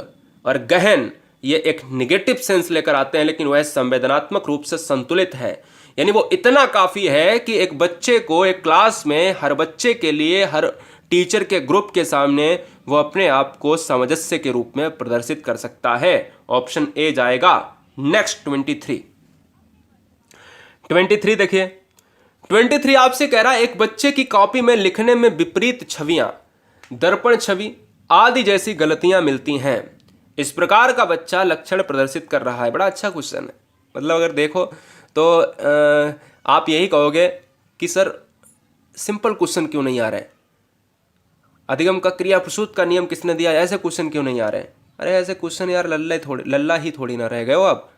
और गहन, ये एक निगेटिव सेंस लेकर आते हैं, लेकिन वह संवेदनात्मक रूप से संतुलित है। यानी वो इतना काफ़ी है कि एक बच्चे को एक क्लास में, हर बच्चे के लिए, हर टीचर के ग्रुप के सामने वो अपने आप को सामंजस्य के रूप में प्रदर्शित कर सकता है। ऑप्शन ए जाएगा। नेक्स्ट 23 देखिए, 23 आपसे कह रहा है एक बच्चे की कॉपी में लिखने में विपरीत छवियां, दर्पण छवि आदि जैसी गलतियां मिलती हैं। इस प्रकार का बच्चा लक्षण प्रदर्शित कर रहा है। बड़ा अच्छा क्वेश्चन है। मतलब अगर देखो तो आप यही कहोगे कि सर सिंपल क्वेश्चन क्यों नहीं आ रहे, अधिगम का क्रिया प्रसूत का नियम किसने दिया, ऐसे क्वेश्चन क्यों नहीं आ रहे। अरे ऐसे क्वेश्चन यार लल्ला ही थोड़ी ना रह गए हो आप,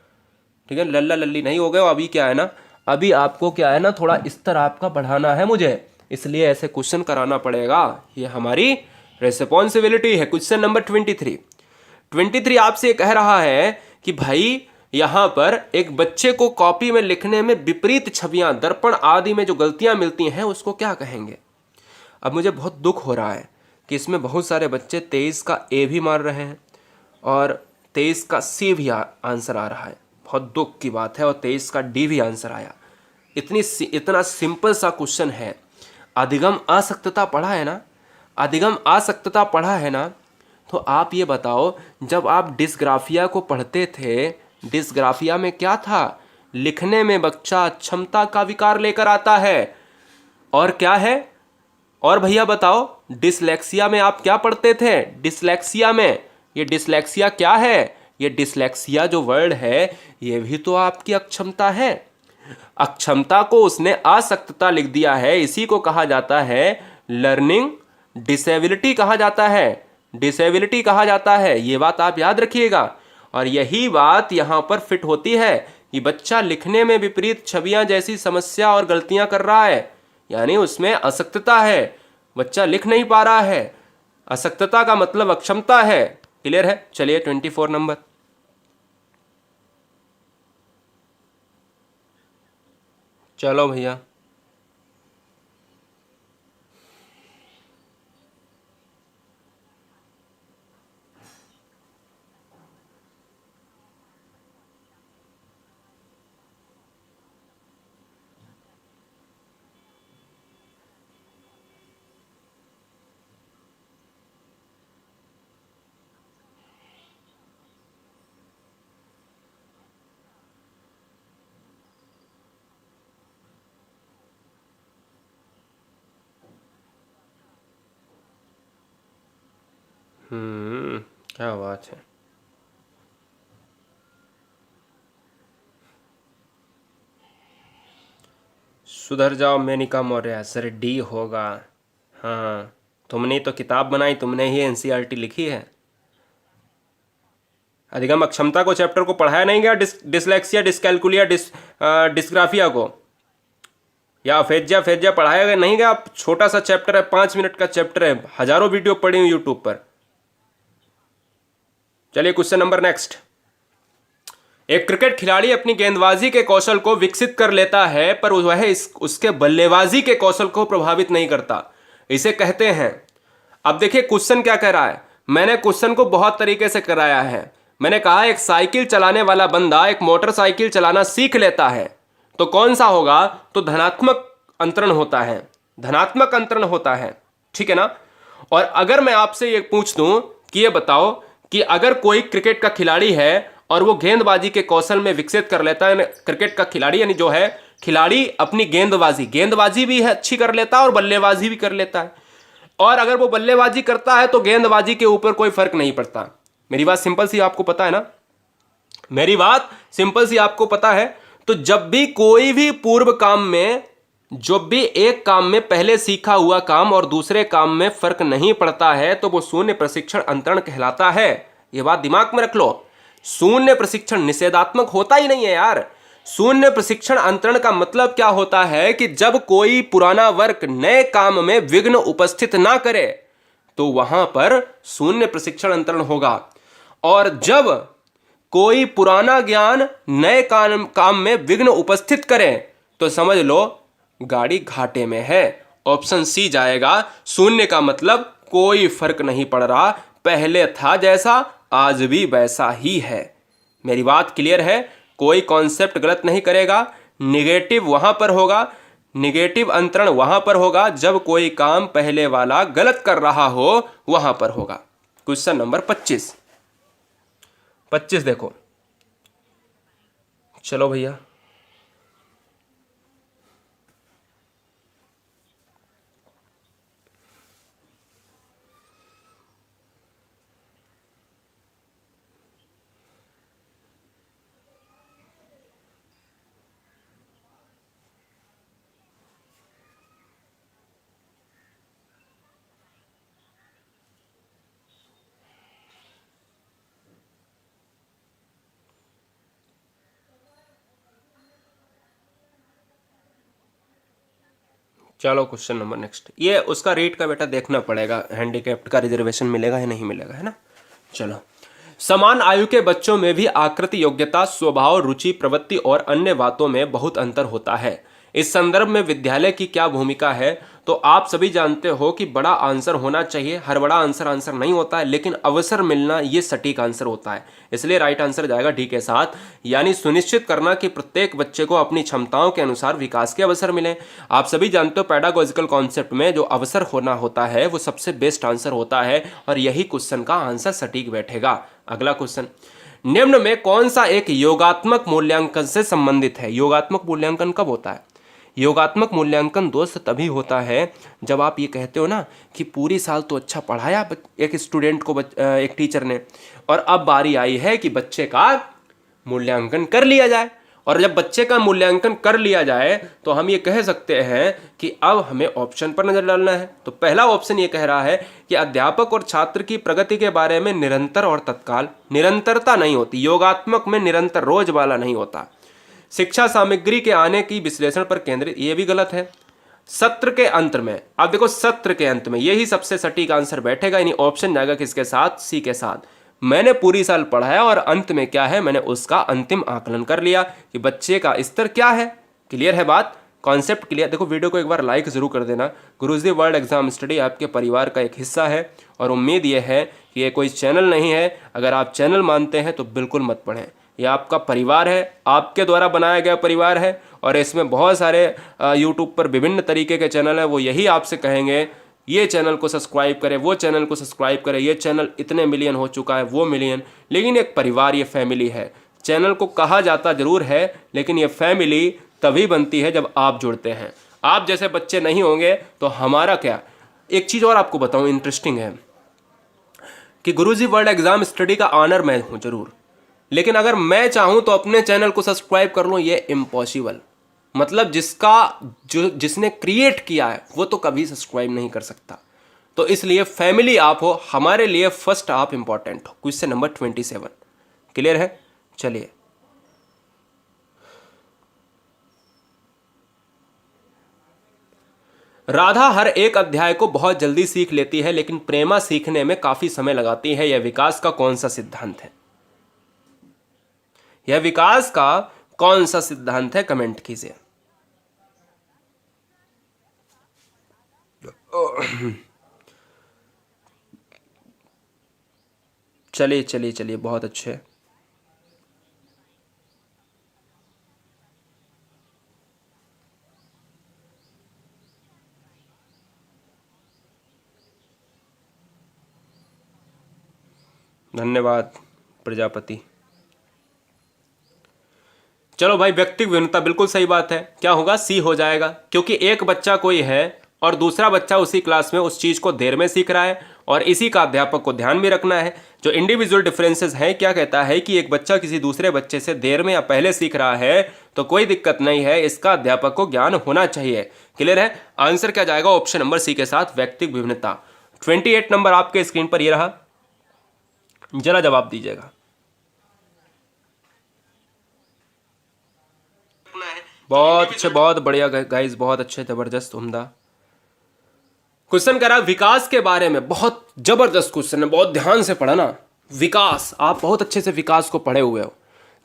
ठीक है, लल्ला लल्ली नहीं हो गए हो। अभी क्या है ना, अभी आपको क्या है ना, थोड़ा स्तर आपका बढ़ाना है मुझे, इसलिए ऐसे क्वेश्चन कराना पड़ेगा, ये हमारी रिस्पॉन्सिबिलिटी है। क्वेश्चन नंबर 23 आपसे कह रहा है कि भाई यहां पर एक बच्चे को कॉपी में लिखने में विपरीत छवियां, दर्पण आदि में जो गलतियां मिलती हैं उसको क्या कहेंगे। अब मुझे बहुत दुख हो रहा है कि इसमें बहुत सारे बच्चे 23 का ए भी मार रहे हैं और 23 का सी भी आंसर आ रहा है, बहुत दुख की बात है, और 23 का डी भी आंसर आया। इतना सिंपल सा क्वेश्चन है। अधिगम आसक्तता पढ़ा है ना, अधिगम आसक्तता पढ़ा है ना, तो आप ये बताओ, जब आप डिस्ग्राफिया को पढ़ते थे, डिस्ग्राफिया में क्या था, लिखने में बच्चा क्षमता का विकार लेकर आता है, और क्या है, और भैया बताओ डिसलेक्सिया में आप क्या पढ़ते थे, डिसलेक्सिया में, ये डिसलेक्सिया क्या है, ये डिसलेक्सिया जो वर्ड है ये भी तो आपकी अक्षमता है। अक्षमता को उसने आसक्तता लिख दिया है, इसी को कहा जाता है लर्निंग डिसेबिलिटी कहा जाता है, डिसेबिलिटी कहा जाता है, ये बात आप याद रखिएगा। और यही बात यहां पर फिट होती है कि बच्चा लिखने में विपरीत छवियां जैसी समस्या और गलतियां कर रहा है, यानी उसमें असक्तता है, बच्चा लिख नहीं पा रहा है, असक्तता का मतलब अक्षमता है। क्लियर है, चलिए 24 नंबर। चलो भैया, क्या बात है। सुधर जाओ मेनिका मौर्य, सर डी होगा। हाँ, तुमने तो किताब बनाई, तुमने ही एनसीईआरटी लिखी है। अधिगम अक्षमता को चैप्टर को पढ़ाया नहीं गया, डिसलेक्सिया, डिसकैलकुलिया, डिस्ग्राफिया को, या अफेजिया फेजिया पढ़ाया गया नहीं गया। छोटा सा चैप्टर है, 5 मिनट का चैप्टर है, हजारों वीडियो पड़ी हुई यूट्यूब पर। चलिए क्वेश्चन नंबर नेक्स्ट। एक क्रिकेट खिलाड़ी अपनी गेंदबाजी के कौशल को विकसित कर लेता है, पर वह उसके बल्लेबाजी के कौशल को प्रभावित नहीं करता, इसे कहते हैं। अब देखिए क्वेश्चन क्या कह रहा है, मैंने क्वेश्चन को बहुत तरीके से कराया है। मैंने कहा एक साइकिल चलाने वाला बंदा एक मोटरसाइकिल चलाना सीख लेता है, तो कौन सा होगा, तो धनात्मक अंतरण होता है, धनात्मक अंतरण होता है, ठीक है ना। और अगर मैं आपसे ये पूछ दूं कि ये बताओ कि अगर कोई क्रिकेट का खिलाड़ी है और वो गेंदबाजी के कौशल में विकसित कर लेता है, क्रिकेट का खिलाड़ी यानी जो है खिलाड़ी अपनी गेंदबाजी गेंदबाजी भी है अच्छी कर लेता है और बल्लेबाजी भी कर लेता है, और अगर वो बल्लेबाजी करता है तो गेंदबाजी के ऊपर कोई फर्क नहीं पड़ता। मेरी बात सिंपल सी आपको पता है ना, मेरी बात सिंपल सी आपको पता है। तो जब भी कोई भी पूर्व काम में, जब भी एक काम में पहले सीखा हुआ काम और दूसरे काम में फर्क नहीं पड़ता है तो वो शून्य प्रशिक्षण अंतरण कहलाता है। ये बात दिमाग में रख लो, शून्य प्रशिक्षण निषेधात्मक होता ही नहीं है यार। शून्य प्रशिक्षण अंतरण का मतलब क्या होता है कि जब कोई पुराना वर्ग नए काम में विघ्न उपस्थित ना करे तो वहां पर शून्य प्रशिक्षण अंतरण होगा, और जब कोई पुराना ज्ञान नए काम में विघ्न उपस्थित करे तो समझ लो गाड़ी घाटे में है। ऑप्शन सी जाएगा, शून्य का मतलब कोई फर्क नहीं पड़ रहा, पहले था जैसा आज भी वैसा ही है। मेरी बात क्लियर है, कोई कॉन्सेप्ट गलत नहीं करेगा। निगेटिव वहां पर होगा, निगेटिव अंतरण वहां पर होगा जब कोई काम पहले वाला गलत कर रहा हो, वहां पर होगा। क्वेश्चन नंबर 25, 25 देखो। चलो भैया, चलो क्वेश्चन नंबर नेक्स्ट, ये उसका रेट का बेटा देखना पड़ेगा, हैंडीकैप्ड का रिजर्वेशन मिलेगा या नहीं मिलेगा, है ना। चलो, समान आयु के बच्चों में भी आकृति, योग्यता, स्वभाव, रुचि, प्रवृत्ति और अन्य बातों में बहुत अंतर होता है। इस संदर्भ में विद्यालय की क्या भूमिका है? तो आप सभी जानते हो कि बड़ा आंसर होना चाहिए, हर बड़ा आंसर आंसर नहीं होता है, लेकिन अवसर मिलना ये सटीक आंसर होता है, इसलिए राइट आंसर जाएगा डी के साथ। यानी सुनिश्चित करना कि प्रत्येक बच्चे को अपनी क्षमताओं के अनुसार विकास के अवसर मिले। आप सभी जानते हो पैडागोजिकल कॉन्सेप्ट में जो अवसर होना होता है वो सबसे बेस्ट आंसर होता है, और यही क्वेश्चन का आंसर सटीक बैठेगा। अगला क्वेश्चन, निम्न में कौन सा एक योगात्मक मूल्यांकन से संबंधित है? योगात्मक मूल्यांकन कब होता है? योगात्मक मूल्यांकन दोस्त तभी होता है जब आप ये कहते हो ना कि पूरी साल तो अच्छा पढ़ाया एक स्टूडेंट को एक टीचर ने, और अब बारी आई है कि बच्चे का मूल्यांकन कर लिया जाए। और जब बच्चे का मूल्यांकन कर लिया जाए तो हम ये कह सकते हैं कि अब हमें ऑप्शन पर नजर डालना है। तो पहला ऑप्शन ये कह रहा है कि अध्यापक और छात्र की प्रगति के बारे में निरंतर और तत्काल, निरंतरता नहीं होती योगात्मक में, निरंतर रोज वाला नहीं होता। शिक्षा सामग्री के आने की विश्लेषण पर केंद्रित, ये भी गलत है। सत्र के अंत में, आप देखो सत्र के अंत में, यही सबसे सटीक आंसर बैठेगा, यानी ऑप्शन जाएगा किसके साथ? सी के साथ। मैंने पूरी साल पढ़ाया और अंत में क्या है, मैंने उसका अंतिम आकलन कर लिया कि बच्चे का स्तर क्या है। क्लियर है बात, कॉन्सेप्ट क्लियर। देखो वीडियो को एक बार लाइक जरूर कर देना। गुरुजी वर्ल्ड एग्जाम स्टडी आपके परिवार का एक हिस्सा है, और उम्मीद यह है कि ये कोई चैनल नहीं है। अगर आप चैनल मानते हैं तो बिल्कुल मत पढ़ें, यह आपका परिवार है, आपके द्वारा बनाया गया परिवार है, और इसमें बहुत सारे यूट्यूब पर विभिन्न तरीके के चैनल हैं। वो यही आपसे कहेंगे ये चैनल को सब्सक्राइब करें, वो चैनल को सब्सक्राइब करें, ये चैनल इतने मिलियन हो चुका है, वो मिलियन। लेकिन एक परिवार, ये फैमिली है। चैनल को कहा जाता जरूर है, लेकिन ये फैमिली तभी बनती है जब आप जुड़ते हैं। आप जैसे बच्चे नहीं होंगे तो हमारा क्या। एक चीज़ और आपको बताऊं, इंटरेस्टिंग है कि गुरुजी वर्ल्ड एग्जाम स्टडी का ऑनर मैं हूं जरूर, लेकिन अगर मैं चाहूं तो अपने चैनल को सब्सक्राइब कर लूं, ये इम्पॉसिबल। मतलब जिसने क्रिएट किया है वो तो कभी सब्सक्राइब नहीं कर सकता। तो इसलिए फैमिली आप हो, हमारे लिए फर्स्ट आप इंपॉर्टेंट हो। क्वेश्चन नंबर 27 क्लियर है। चलिए, राधा हर एक अध्याय को बहुत जल्दी सीख लेती है, लेकिन प्रेमा सीखने में काफी समय लगाती है। यह विकास का कौन सा सिद्धांत है? यह विकास का कौन सा सिद्धांत है? कमेंट कीजिए। चलिए चलिए चलिए, बहुत अच्छे। धन्यवाद प्रजापति। चलो भाई, व्यक्तिगत भिन्नता, बिल्कुल सही बात है। क्या होगा? सी हो जाएगा, क्योंकि एक बच्चा कोई है और दूसरा बच्चा उसी क्लास में उस चीज को देर में सीख रहा है, और इसी का अध्यापक को ध्यान भी रखना है। जो इंडिविजुअल डिफरेंसेस हैं, क्या कहता है कि एक बच्चा किसी दूसरे बच्चे से देर में या पहले सीख रहा है तो कोई दिक्कत नहीं है, इसका अध्यापक को ज्ञान होना चाहिए। क्लियर है। आंसर क्या जाएगा? ऑप्शन नंबर सी के साथ, व्यक्तिगत भिन्नता। 28 नंबर आपके स्क्रीन पर ये रहा, जरा जवाब दीजिएगा। बहुत अच्छे, बहुत बढ़िया गाइस, बहुत अच्छे, जबरदस्त, उम्दा। क्वेश्चन कह रहा है विकास के बारे में, बहुत जबरदस्त क्वेश्चन है, बहुत ध्यान से पढ़ा ना। विकास, आप बहुत अच्छे से विकास को पढ़े हुए हो।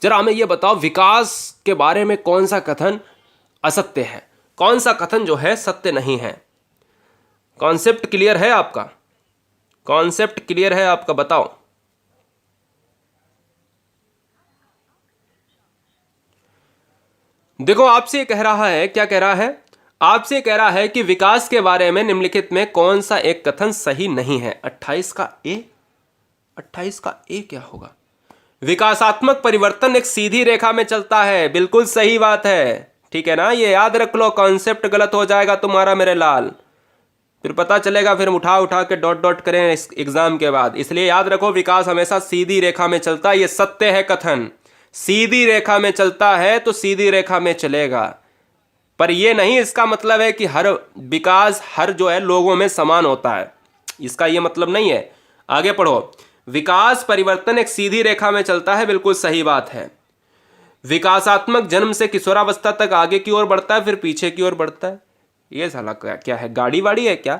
जरा हमें यह बताओ, विकास के बारे में कौन सा कथन असत्य है, कौन सा कथन जो है सत्य नहीं है? कॉन्सेप्ट क्लियर है आपका? कॉन्सेप्ट क्लियर है आपका? बताओ। देखो, आपसे कह रहा है, क्या कह रहा है? आपसे कह रहा है कि विकास के बारे में निम्नलिखित में कौन सा एक कथन सही नहीं है। 28 का ए, 28 का ए क्या होगा? विकासात्मक परिवर्तन एक सीधी रेखा में चलता है, बिल्कुल सही बात है। ठीक है ना, ये याद रख लो। कॉन्सेप्ट गलत हो जाएगा तुम्हारा मेरे लाल, फिर पता चलेगा, फिर उठा उठा के डॉट डॉट करें इस एग्जाम के बाद। इसलिए याद रखो, विकास हमेशा सीधी रेखा में चलता है, ये सत्य है कथन। सीधी रेखा में चलता है तो सीधी रेखा में चलेगा, पर यह नहीं इसका मतलब है कि हर विकास हर जो है लोगों में समान होता है, इसका यह मतलब नहीं है। आगे पढ़ो। विकास परिवर्तन एक सीधी रेखा में चलता है, बिल्कुल सही बात है। विकासात्मक जन्म से किशोरावस्था तक आगे की ओर बढ़ता है, फिर पीछे की ओर बढ़ता है। ये साला क्या क्या है, गाड़ी वाड़ी है क्या?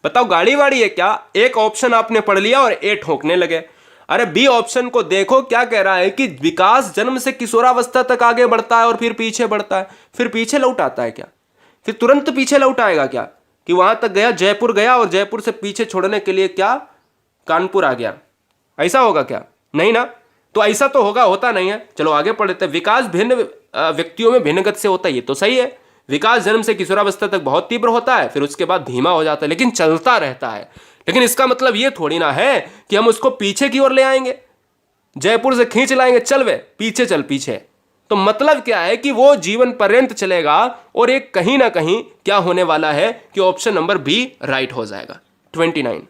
बताओ गाड़ी वाड़ी है क्या? एक ऑप्शन आपने पढ़ लिया और ए ठोकने लगे। अरे बी ऑप्शन को देखो, क्या कह रहा है कि विकास जन्म से किशोरावस्था तक आगे बढ़ता है और फिर पीछे बढ़ता है, फिर पीछे लौट आता है क्या? फिर तुरंत पीछे लौट आएगा क्या? कि वहां तक गया, जयपुर गया और जयपुर से पीछे छोड़ने के लिए क्या कानपुर आ गया? ऐसा होगा क्या? नहीं ना। तो ऐसा तो होगा, होता नहीं है। चलो आगे पढ़ लेते हैं। विकास भिन्न व्यक्तियों में भिन्न गति से होता है, ये तो सही है। विकास जन्म से किशोरावस्था तक बहुत तीव्र होता है, फिर उसके बाद धीमा हो जाता है, लेकिन चलता रहता है। लेकिन इसका मतलब ये थोड़ी ना है कि हम उसको पीछे की ओर ले आएंगे, जयपुर से खींच लाएंगे, चल वे पीछे चल पीछे। तो मतलब क्या है कि वो जीवन पर्यंत चलेगा। और एक कहीं ना कहीं क्या होने वाला है कि ऑप्शन नंबर बी राइट हो जाएगा। 29।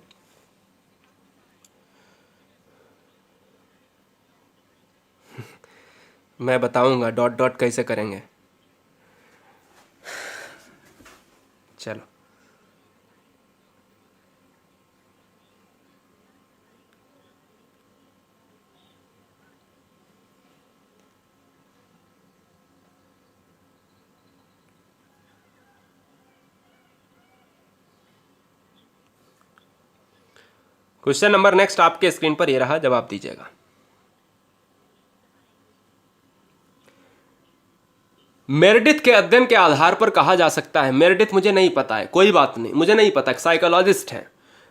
मैं बताऊंगा डॉट डॉट कैसे करेंगे। चलो क्वेश्चन नंबर नेक्स्ट आपके स्क्रीन पर ये रहा, जवाब दीजिएगा। मेरेडिथ के अध्ययन के आधार पर कहा जा सकता है, मेरेडिथ मुझे नहीं पता है, कोई बात नहीं, मुझे नहीं पता, साइकोलॉजिस्ट है।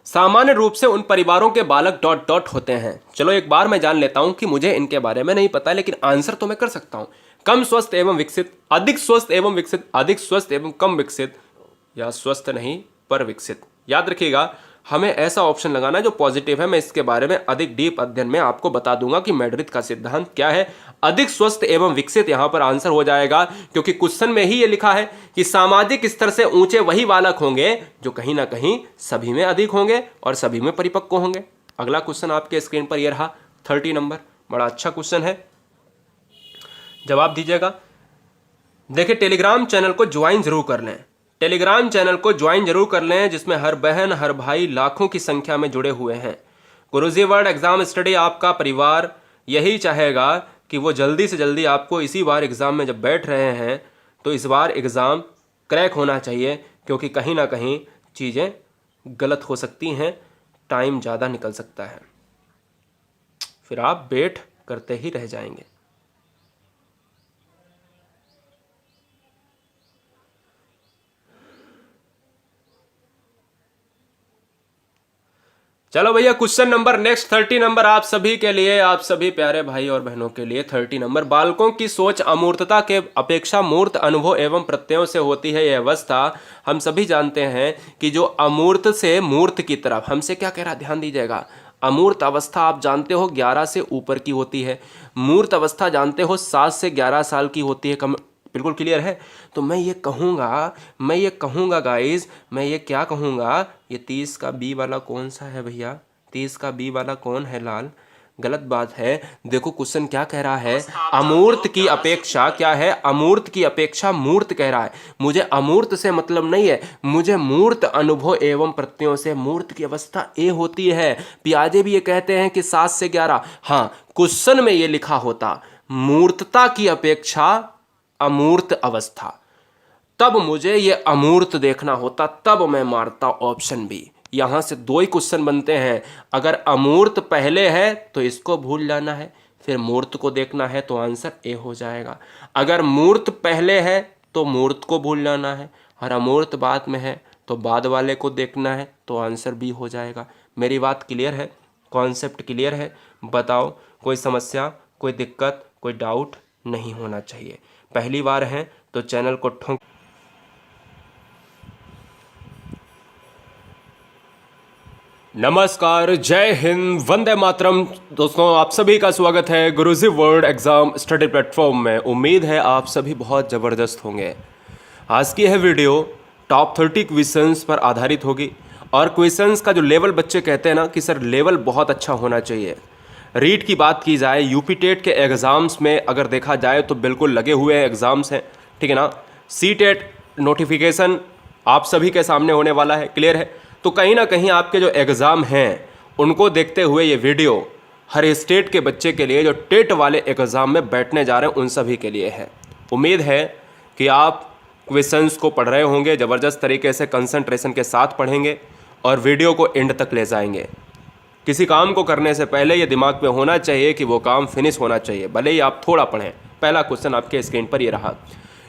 सामान्य रूप से उन परिवारों के बालक डॉट डॉट होते हैं। चलो एक बार मैं जान लेता हूं कि मुझे इनके बारे में नहीं पता, लेकिन आंसर तो मैं कर सकता हूं। कम स्वस्थ एवं विकसित, अधिक स्वस्थ एवं विकसित, अधिक स्वस्थ एवं कम विकसित, या स्वस्थ नहीं पर विकसित। याद रखिएगा, हमें ऐसा ऑप्शन लगाना है जो पॉजिटिव है। मैं इसके बारे में अधिक डीप अध्ययन में आपको बता दूंगा कि मेडरिथ का सिद्धांत क्या है। अधिक स्वस्थ एवं विकसित यहां पर आंसर हो जाएगा, क्योंकि क्वेश्चन में ही ये लिखा है कि सामाजिक स्तर से ऊंचे वही बालक होंगे जो कहीं ना कहीं सभी में अधिक होंगे और सभी में परिपक्व होंगे। अगला क्वेश्चन आपके स्क्रीन पर यह रहा 30 नंबर। बड़ा अच्छा क्वेश्चन है, जवाब दीजिएगा। देखिए, टेलीग्राम चैनल को ज्वाइन जरूर कर लें, टेलीग्राम चैनल को ज्वाइन जरूर कर लें, जिसमें हर बहन हर भाई लाखों की संख्या में जुड़े हुए हैं। गुरुजी वर्ल्ड एग्जाम स्टडी आपका परिवार यही चाहेगा कि वो जल्दी से जल्दी आपको इसी बार एग्ज़ाम में जब बैठ रहे हैं तो इस बार एग्ज़ाम क्रैक होना चाहिए, क्योंकि कहीं ना कहीं चीज़ें गलत हो सकती हैं, टाइम ज़्यादा निकल सकता है, फिर आप वेट करते ही रह जाएंगे। चलो भैया, क्वेश्चन नंबर नेक्स्ट 30 नंबर आप सभी के लिए, आप सभी प्यारे भाई और बहनों के लिए 30 नंबर। बालकों की सोच अमूर्तता के अपेक्षा मूर्त अनुभव एवं प्रत्ययों से होती है। यह अवस्था हम सभी जानते हैं कि जो अमूर्त से मूर्त की तरफ, हमसे क्या कह रहा, ध्यान दीजिएगा। अमूर्त अवस्था आप जानते हो 11 से ऊपर की होती है, मूर्त अवस्था जानते हो 7 से 11 साल की होती है। बिल्कुल क्लियर है। तो मैं ये कहूँगा गाइज, मैं ये क्या कहूँगा, ये 30 का बी वाला कौन सा है भैया? 30 का बी वाला कौन है लाल? गलत बात है। देखो क्वेश्चन क्या कह रहा है, अमूर्त की अपेक्षा क्या है, अमूर्त की अपेक्षा मूर्त कह रहा है। मुझे अमूर्त से मतलब नहीं है, मुझे मूर्त अनुभव एवं प्रत्ययों से मूर्त की अवस्था ए होती है। पियाजे भी ये कहते हैं कि 7 से 11। हाँ, क्वेश्चन में ये लिखा होता मूर्तता की अपेक्षा अमूर्त अवस्था, तब मुझे ये अमूर्त देखना होता, तब मैं मारता ऑप्शन बी। यहां से 2 ही क्वेश्चन बनते हैं। अगर अमूर्त पहले है तो इसको भूल जाना है, फिर मूर्त को देखना है तो आंसर ए हो जाएगा। अगर मूर्त पहले है तो मूर्त को भूल जाना है, और अमूर्त बाद में है तो बाद वाले को देखना है, तो आंसर बी हो जाएगा। मेरी बात क्लियर है, कॉन्सेप्ट क्लियर है? बताओ, कोई समस्या, कोई दिक्कत, कोई डाउट नहीं होना चाहिए। पहली बार है तो चैनल को ठोक। नमस्कार, जय हिंद, वंदे मातरम। दोस्तों, आप सभी का स्वागत है गुरुजी वर्ल्ड एग्जाम स्टडी प्लेटफॉर्म में। उम्मीद है आप सभी बहुत ज़बरदस्त होंगे। आज की यह वीडियो टॉप 30 क्वेश्चंस पर आधारित होगी, और क्वेश्चंस का जो लेवल, बच्चे कहते हैं ना कि सर लेवल बहुत अच्छा होना चाहिए। रीट की बात की जाए, यूपी टेट के एग्ज़ाम्स में अगर देखा जाए तो बिल्कुल लगे हुए एग्ज़ाम्स हैं, ठीक है ना। सी टेट नोटिफिकेशन आप सभी के सामने होने वाला है, क्लियर है। तो कहीं ना कहीं आपके जो एग्ज़ाम हैं उनको देखते हुए ये वीडियो हर स्टेट के बच्चे के लिए जो टेट वाले एग्ज़ाम में बैठने जा रहे हैं उन सभी के लिए है। उम्मीद है कि आप क्वेश्चंस को पढ़ रहे होंगे, ज़बरदस्त तरीके से कंसंट्रेशन के साथ पढ़ेंगे और वीडियो को एंड तक ले जाएंगे। किसी काम को करने से पहले ये दिमाग में होना चाहिए कि वो काम फिनिश होना चाहिए, भले ही आप थोड़ा पढ़ें। पहला क्वेश्चन आपके स्क्रीन पर ये रहा,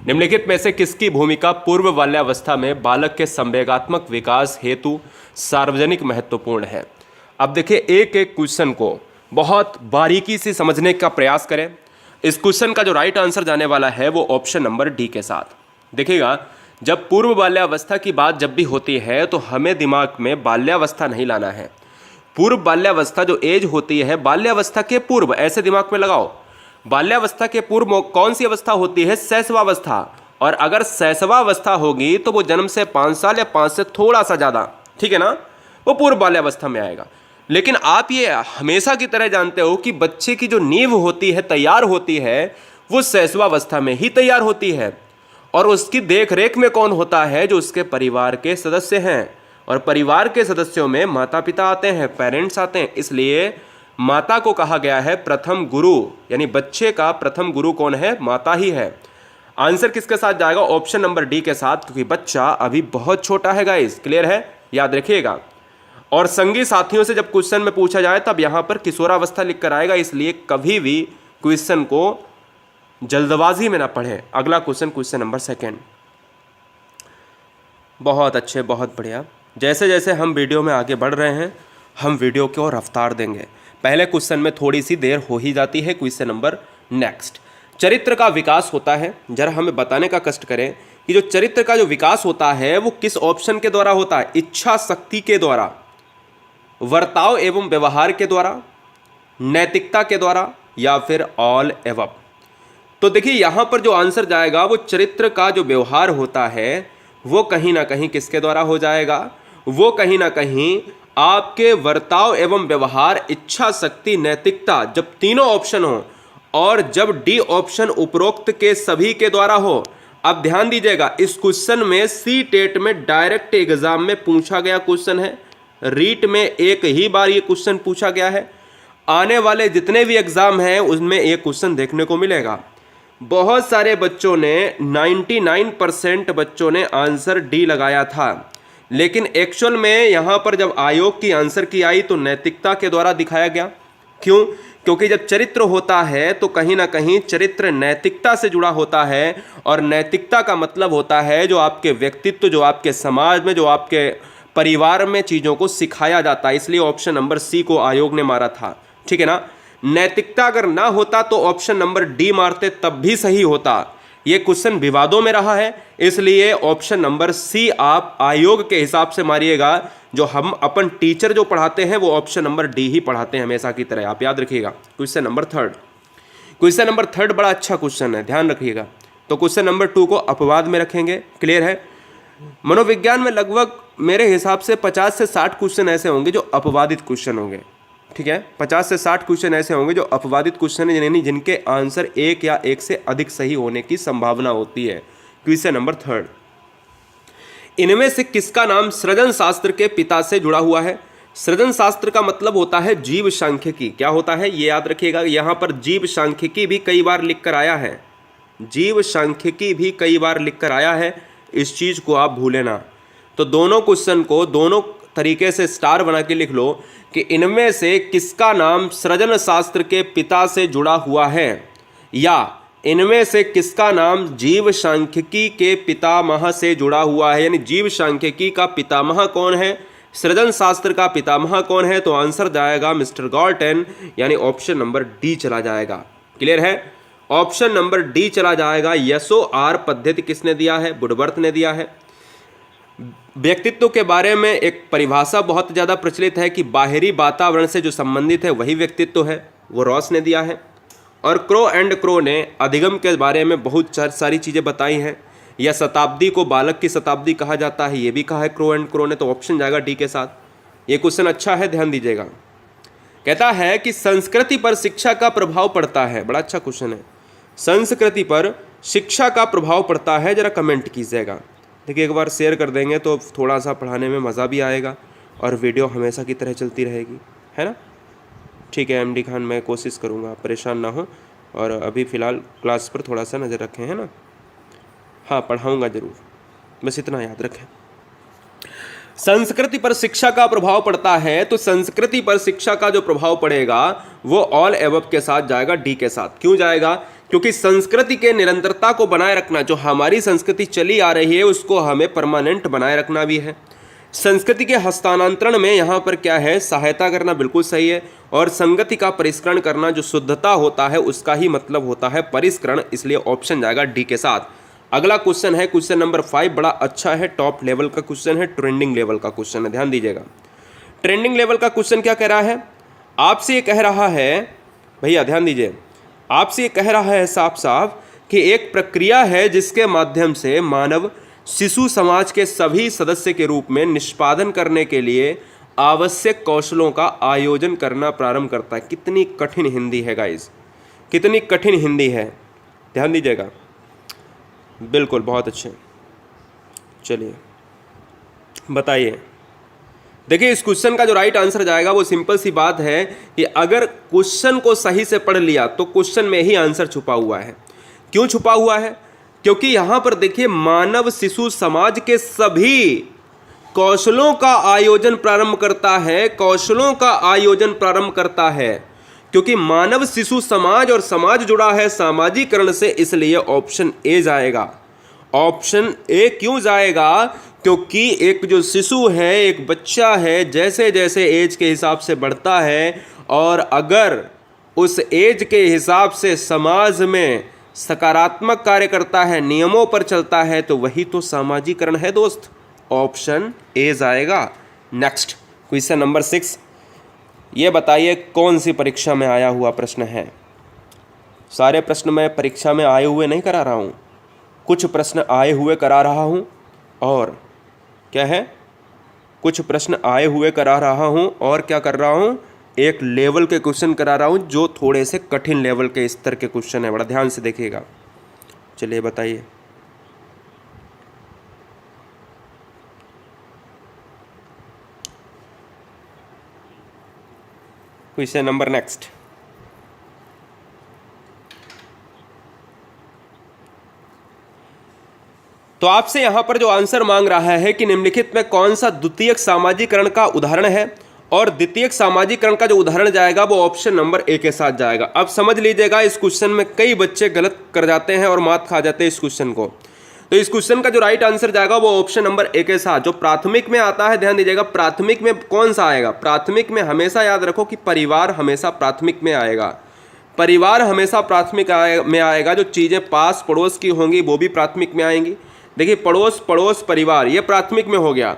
निम्नलिखित में से किसकी भूमिका पूर्व बाल्यावस्था में बालक के संवेगात्मक विकास हेतु सार्वजनिक महत्वपूर्ण है। अब देखिए, एक एक क्वेश्चन को बहुत बारीकी से समझने का प्रयास करें। इस क्वेश्चन का जो राइट आंसर जाने वाला है वो ऑप्शन नंबर डी के साथ। देखिएगा, जब पूर्व बाल्यावस्था की बात जब भी होती है तो हमें दिमाग में बाल्यावस्था नहीं लाना है। पूर्व बाल्यावस्था जो एज होती है, बाल्यावस्था के पूर्व, ऐसे दिमाग में लगाओ। बाल्यावस्था के पूर्व कौन सी अवस्था होती है? शैशवावस्था। और अगर शैशवावस्था होगी तो वो जन्म से 5 साल या 5 से थोड़ा सा ज़्यादा, ठीक है ना, वो पूर्व बाल्यावस्था में आएगा। लेकिन आप ये हमेशा की तरह जानते हो कि बच्चे की जो नींव होती है, तैयार होती है, वो शैशवावस्था में ही तैयार होती है। और उसकी देख रेख में कौन होता है? जो उसके परिवार के सदस्य हैं। और परिवार के सदस्यों में माता पिता आते हैं, पेरेंट्स आते हैं। इसलिए माता को कहा गया है प्रथम गुरु, यानी बच्चे का प्रथम गुरु कौन है? माता ही है। आंसर किसके साथ जाएगा? ऑप्शन नंबर डी के साथ, क्योंकि बच्चा अभी बहुत छोटा है गाइस। क्लियर है? याद रखिएगा। और संगी साथियों से जब क्वेश्चन में पूछा जाए तब यहां पर किशोरावस्था लिख कर आएगा, इसलिए कभी भी क्वेश्चन को जल्दबाजी में ना पढ़ें। अगला क्वेश्चन, क्वेश्चन नंबर सेकेंड। बहुत अच्छे, बहुत बढ़िया। जैसे जैसे हम वीडियो में आगे बढ़ रहे हैं, हम वीडियो को रफ्तार देंगे। पहले क्वेश्चन में थोड़ी सी देर हो ही जाती है। क्वेश्चन नंबर नेक्स्ट, चरित्र का विकास होता है। जरा हमें बताने का कष्ट करें कि जो चरित्र का जो विकास होता है वो किस ऑप्शन के द्वारा होता है? इच्छा शक्ति के द्वारा, वर्ताव एवं व्यवहार के द्वारा, नैतिकता के द्वारा, या फिर ऑल एवं। तो देखिए, यहां पर जो आंसर जाएगा वो चरित्र का जो व्यवहार होता है वो कहीं ना कहीं किसके द्वारा हो जाएगा? वो कहीं ना कहीं आपके वर्ताव एवं व्यवहार, इच्छा शक्ति, नैतिकता, जब तीनों ऑप्शन हो और जब डी ऑप्शन उपरोक्त के सभी के द्वारा हो। अब ध्यान दीजिएगा, इस क्वेश्चन में सी टेट में डायरेक्ट एग्जाम में पूछा गया क्वेश्चन है। रीट में एक ही बार ये क्वेश्चन पूछा गया है। आने वाले जितने भी एग्जाम हैं उसमें एक क्वेश्चन देखने को मिलेगा। बहुत सारे बच्चों ने 99% बच्चों ने आंसर डी लगाया था, लेकिन एक्चुअल में यहाँ पर जब आयोग की आंसर की आई तो नैतिकता के द्वारा दिखाया गया। क्यों? क्योंकि जब चरित्र होता है तो कहीं ना कहीं चरित्र नैतिकता से जुड़ा होता है, और नैतिकता का मतलब होता है जो आपके व्यक्तित्व, जो आपके समाज में, जो आपके परिवार में चीज़ों को सिखाया जाता है। इसलिए ऑप्शन नंबर सी को आयोग ने मारा था, ठीक है ना। नैतिकता अगर ना होता तो ऑप्शन नंबर डी मारते, तब भी सही होता। ये क्वेश्चन विवादों में रहा है, इसलिए ऑप्शन नंबर सी आप आयोग के हिसाब से मारिएगा। जो हम अपन टीचर जो पढ़ाते हैं वो ऑप्शन नंबर डी ही पढ़ाते हैं हमेशा की तरह, आप याद रखिएगा। Question number third, question number third बड़ा अच्छा क्वेश्चन है, ध्यान रखिएगा। तो क्वेश्चन नंबर 2 को अपवाद में रखेंगे। क्लियर है? मनोविज्ञान में लगभग मेरे हिसाब से 50 से 60 क्वेश्चन ऐसे होंगे जो अपवादित क्वेश्चन होंगे, ठीक है। 50 से 60 क्वेश्चन ऐसे होंगे जो अपवादित क्वेश्चन है, यानी जिनके आंसर एक या एक से अधिक सही होने की संभावना होती है। क्वेश्चन नंबर थर्ड, इनमें से किसका नाम सृजन शास्त्र के पिता से जुड़ा हुआ है? सृजन शास्त्र का मतलब होता है जीव सांख्यिकी। क्या होता है ये याद रखिएगा। यहाँ पर जीव सांख्यिकी भी कई बार लिख कर आया है, जीव सांख्यिकी भी कई बार लिख कर आया है, इस चीज़ को आप भूले ना। तो दोनों क्वेश्चन को दोनों तरीके से स्टार बना के लिख लो कि इनमें से किसका नाम सृजन शास्त्र के पिता से जुड़ा हुआ है, या इनमें से किसका नाम जीव सांख्यिकी के पितामह से जुड़ा हुआ है। यानी जीव सांख्यिकी का पितामह कौन है, सृजन शास्त्र का पितामह कौन है? तो आंसर जाएगा मिस्टर गॉल्टन, यानी ऑप्शन नंबर डी चला जाएगा। क्लियर है? ऑप्शन नंबर डी चला जाएगा। यशो आर पद्धति किसने दिया है? वुडवर्थ ने दिया है। व्यक्तित्व के बारे में एक परिभाषा बहुत ज़्यादा प्रचलित है कि बाहरी वातावरण से जो संबंधित है वही व्यक्तित्व है, वो रॉस ने दिया है। और क्रो एंड क्रो ने अधिगम के बारे में बहुत सारी चीज़ें बताई हैं। या शताब्दी को बालक की शताब्दी कहा जाता है, ये भी कहा है क्रो एंड क्रो ने। तो ऑप्शन जाएगा डी के साथ। ये क्वेश्चन अच्छा है, ध्यान दीजिएगा। कहता है कि संस्कृति पर शिक्षा का प्रभाव पड़ता है। बड़ा अच्छा क्वेश्चन है। संस्कृति पर शिक्षा का प्रभाव पड़ता है, जरा कमेंट कीजिएगा। देखिए, एक बार शेयर कर देंगे तो थोड़ा सा पढ़ाने में मज़ा भी आएगा और वीडियो हमेशा की तरह चलती रहेगी, है ना। ठीक है एमडी खान, मैं कोशिश करूँगा, परेशान ना हो। और अभी फ़िलहाल क्लास पर थोड़ा सा नज़र रखें, है ना। हाँ पढ़ाऊँगा ज़रूर, बस इतना याद रखें। संस्कृति पर शिक्षा का प्रभाव पड़ता है, तो संस्कृति पर शिक्षा का जो प्रभाव पड़ेगा वो ऑल एबव के साथ जाएगा, डी के साथ। क्यों जाएगा? क्योंकि संस्कृति के निरंतरता को बनाए रखना, जो हमारी संस्कृति चली आ रही है उसको हमें परमानेंट बनाए रखना भी है। संस्कृति के हस्तांतरण में यहाँ पर क्या है, सहायता करना, बिल्कुल सही है। और संगति का परिष्करण करना, जो शुद्धता होता है उसका ही मतलब होता है परिष्करण, इसलिए ऑप्शन जाएगा डी के साथ। अगला क्वेश्चन है क्वेश्चन नंबर 5, बड़ा अच्छा है, टॉप लेवल का क्वेश्चन है, ट्रेंडिंग लेवल का क्वेश्चन है, ध्यान दीजिएगा। ट्रेंडिंग लेवल का क्वेश्चन क्या कह रहा है? आपसे ये कह रहा है, भैया ध्यान दीजिए, आपसे ये कह रहा है साफ साफ कि एक प्रक्रिया है जिसके माध्यम से मानव शिशु समाज के सभी सदस्य के रूप में निष्पादन करने के लिए आवश्यक कौशलों का आयोजन करना प्रारंभ करता है। कितनी कठिन हिंदी है गाइस, कितनी कठिन हिंदी है, ध्यान दीजिएगा। बिल्कुल, बहुत अच्छे। चलिए बताइए। देखिए इस क्वेश्चन का जो राइट आंसर जाएगा वो सिंपल सी बात है कि अगर क्वेश्चन को सही से पढ़ लिया तो क्वेश्चन में ही आंसर छुपा हुआ है। क्यों छुपा हुआ है? क्योंकि यहां पर देखिए मानव शिशु समाज के सभी कौशलों का आयोजन प्रारंभ करता है, कौशलों का आयोजन प्रारंभ करता है। क्योंकि मानव शिशु समाज और समाज जुड़ा है सामाजिकरण से, इसलिए ऑप्शन ए जाएगा। ऑप्शन ए क्यों जाएगा? क्योंकि एक जो शिशु है, एक बच्चा है, जैसे जैसे एज के हिसाब से बढ़ता है और अगर उस एज के हिसाब से समाज में सकारात्मक कार्य करता है, नियमों पर चलता है, तो वही तो सामाजिकरण है दोस्त। ऑप्शन ए जाएगा। नेक्स्ट क्वेश्चन नंबर 6, ये बताइए कौन सी परीक्षा में आया हुआ प्रश्न है। सारे प्रश्न मैं परीक्षा में आए हुए नहीं करा रहा हूँ, कुछ प्रश्न आए हुए करा रहा हूँ और क्या है, कुछ प्रश्न आए हुए करा रहा हूँ और क्या कर रहा हूँ, एक लेवल के क्वेश्चन करा रहा हूँ जो थोड़े से कठिन लेवल के स्तर के क्वेश्चन है। बड़ा ध्यान से देखिएगा। चलिए बताइए। क्वेश्चन नंबर नेक्स्ट, तो आपसे यहां पर जो आंसर मांग रहा है कि निम्नलिखित में कौन सा द्वितीयक सामाजिकरण का उदाहरण है, और द्वितीयक सामाजिकरण का जो उदाहरण जाएगा वो ऑप्शन नंबर ए के साथ जाएगा। अब समझ लीजिएगा, इस क्वेश्चन में कई बच्चे गलत कर जाते हैं और मात खा जाते हैं इस क्वेश्चन को। तो इस क्वेश्चन का जो राइट आंसर जाएगा वो ऑप्शन नंबर ए के साथ। जो प्राथमिक में आता है, ध्यान दीजिएगा, प्राथमिक में कौन सा आएगा? प्राथमिक में हमेशा याद रखो कि परिवार हमेशा प्राथमिक में आएगा। परिवार हमेशा प्राथमिक में आएगा। जो चीज़ें पास पड़ोस की होंगी वो भी प्राथमिक में आएंगी। देखिए पड़ोस, पड़ोस, परिवार, ये प्राथमिक में हो गया।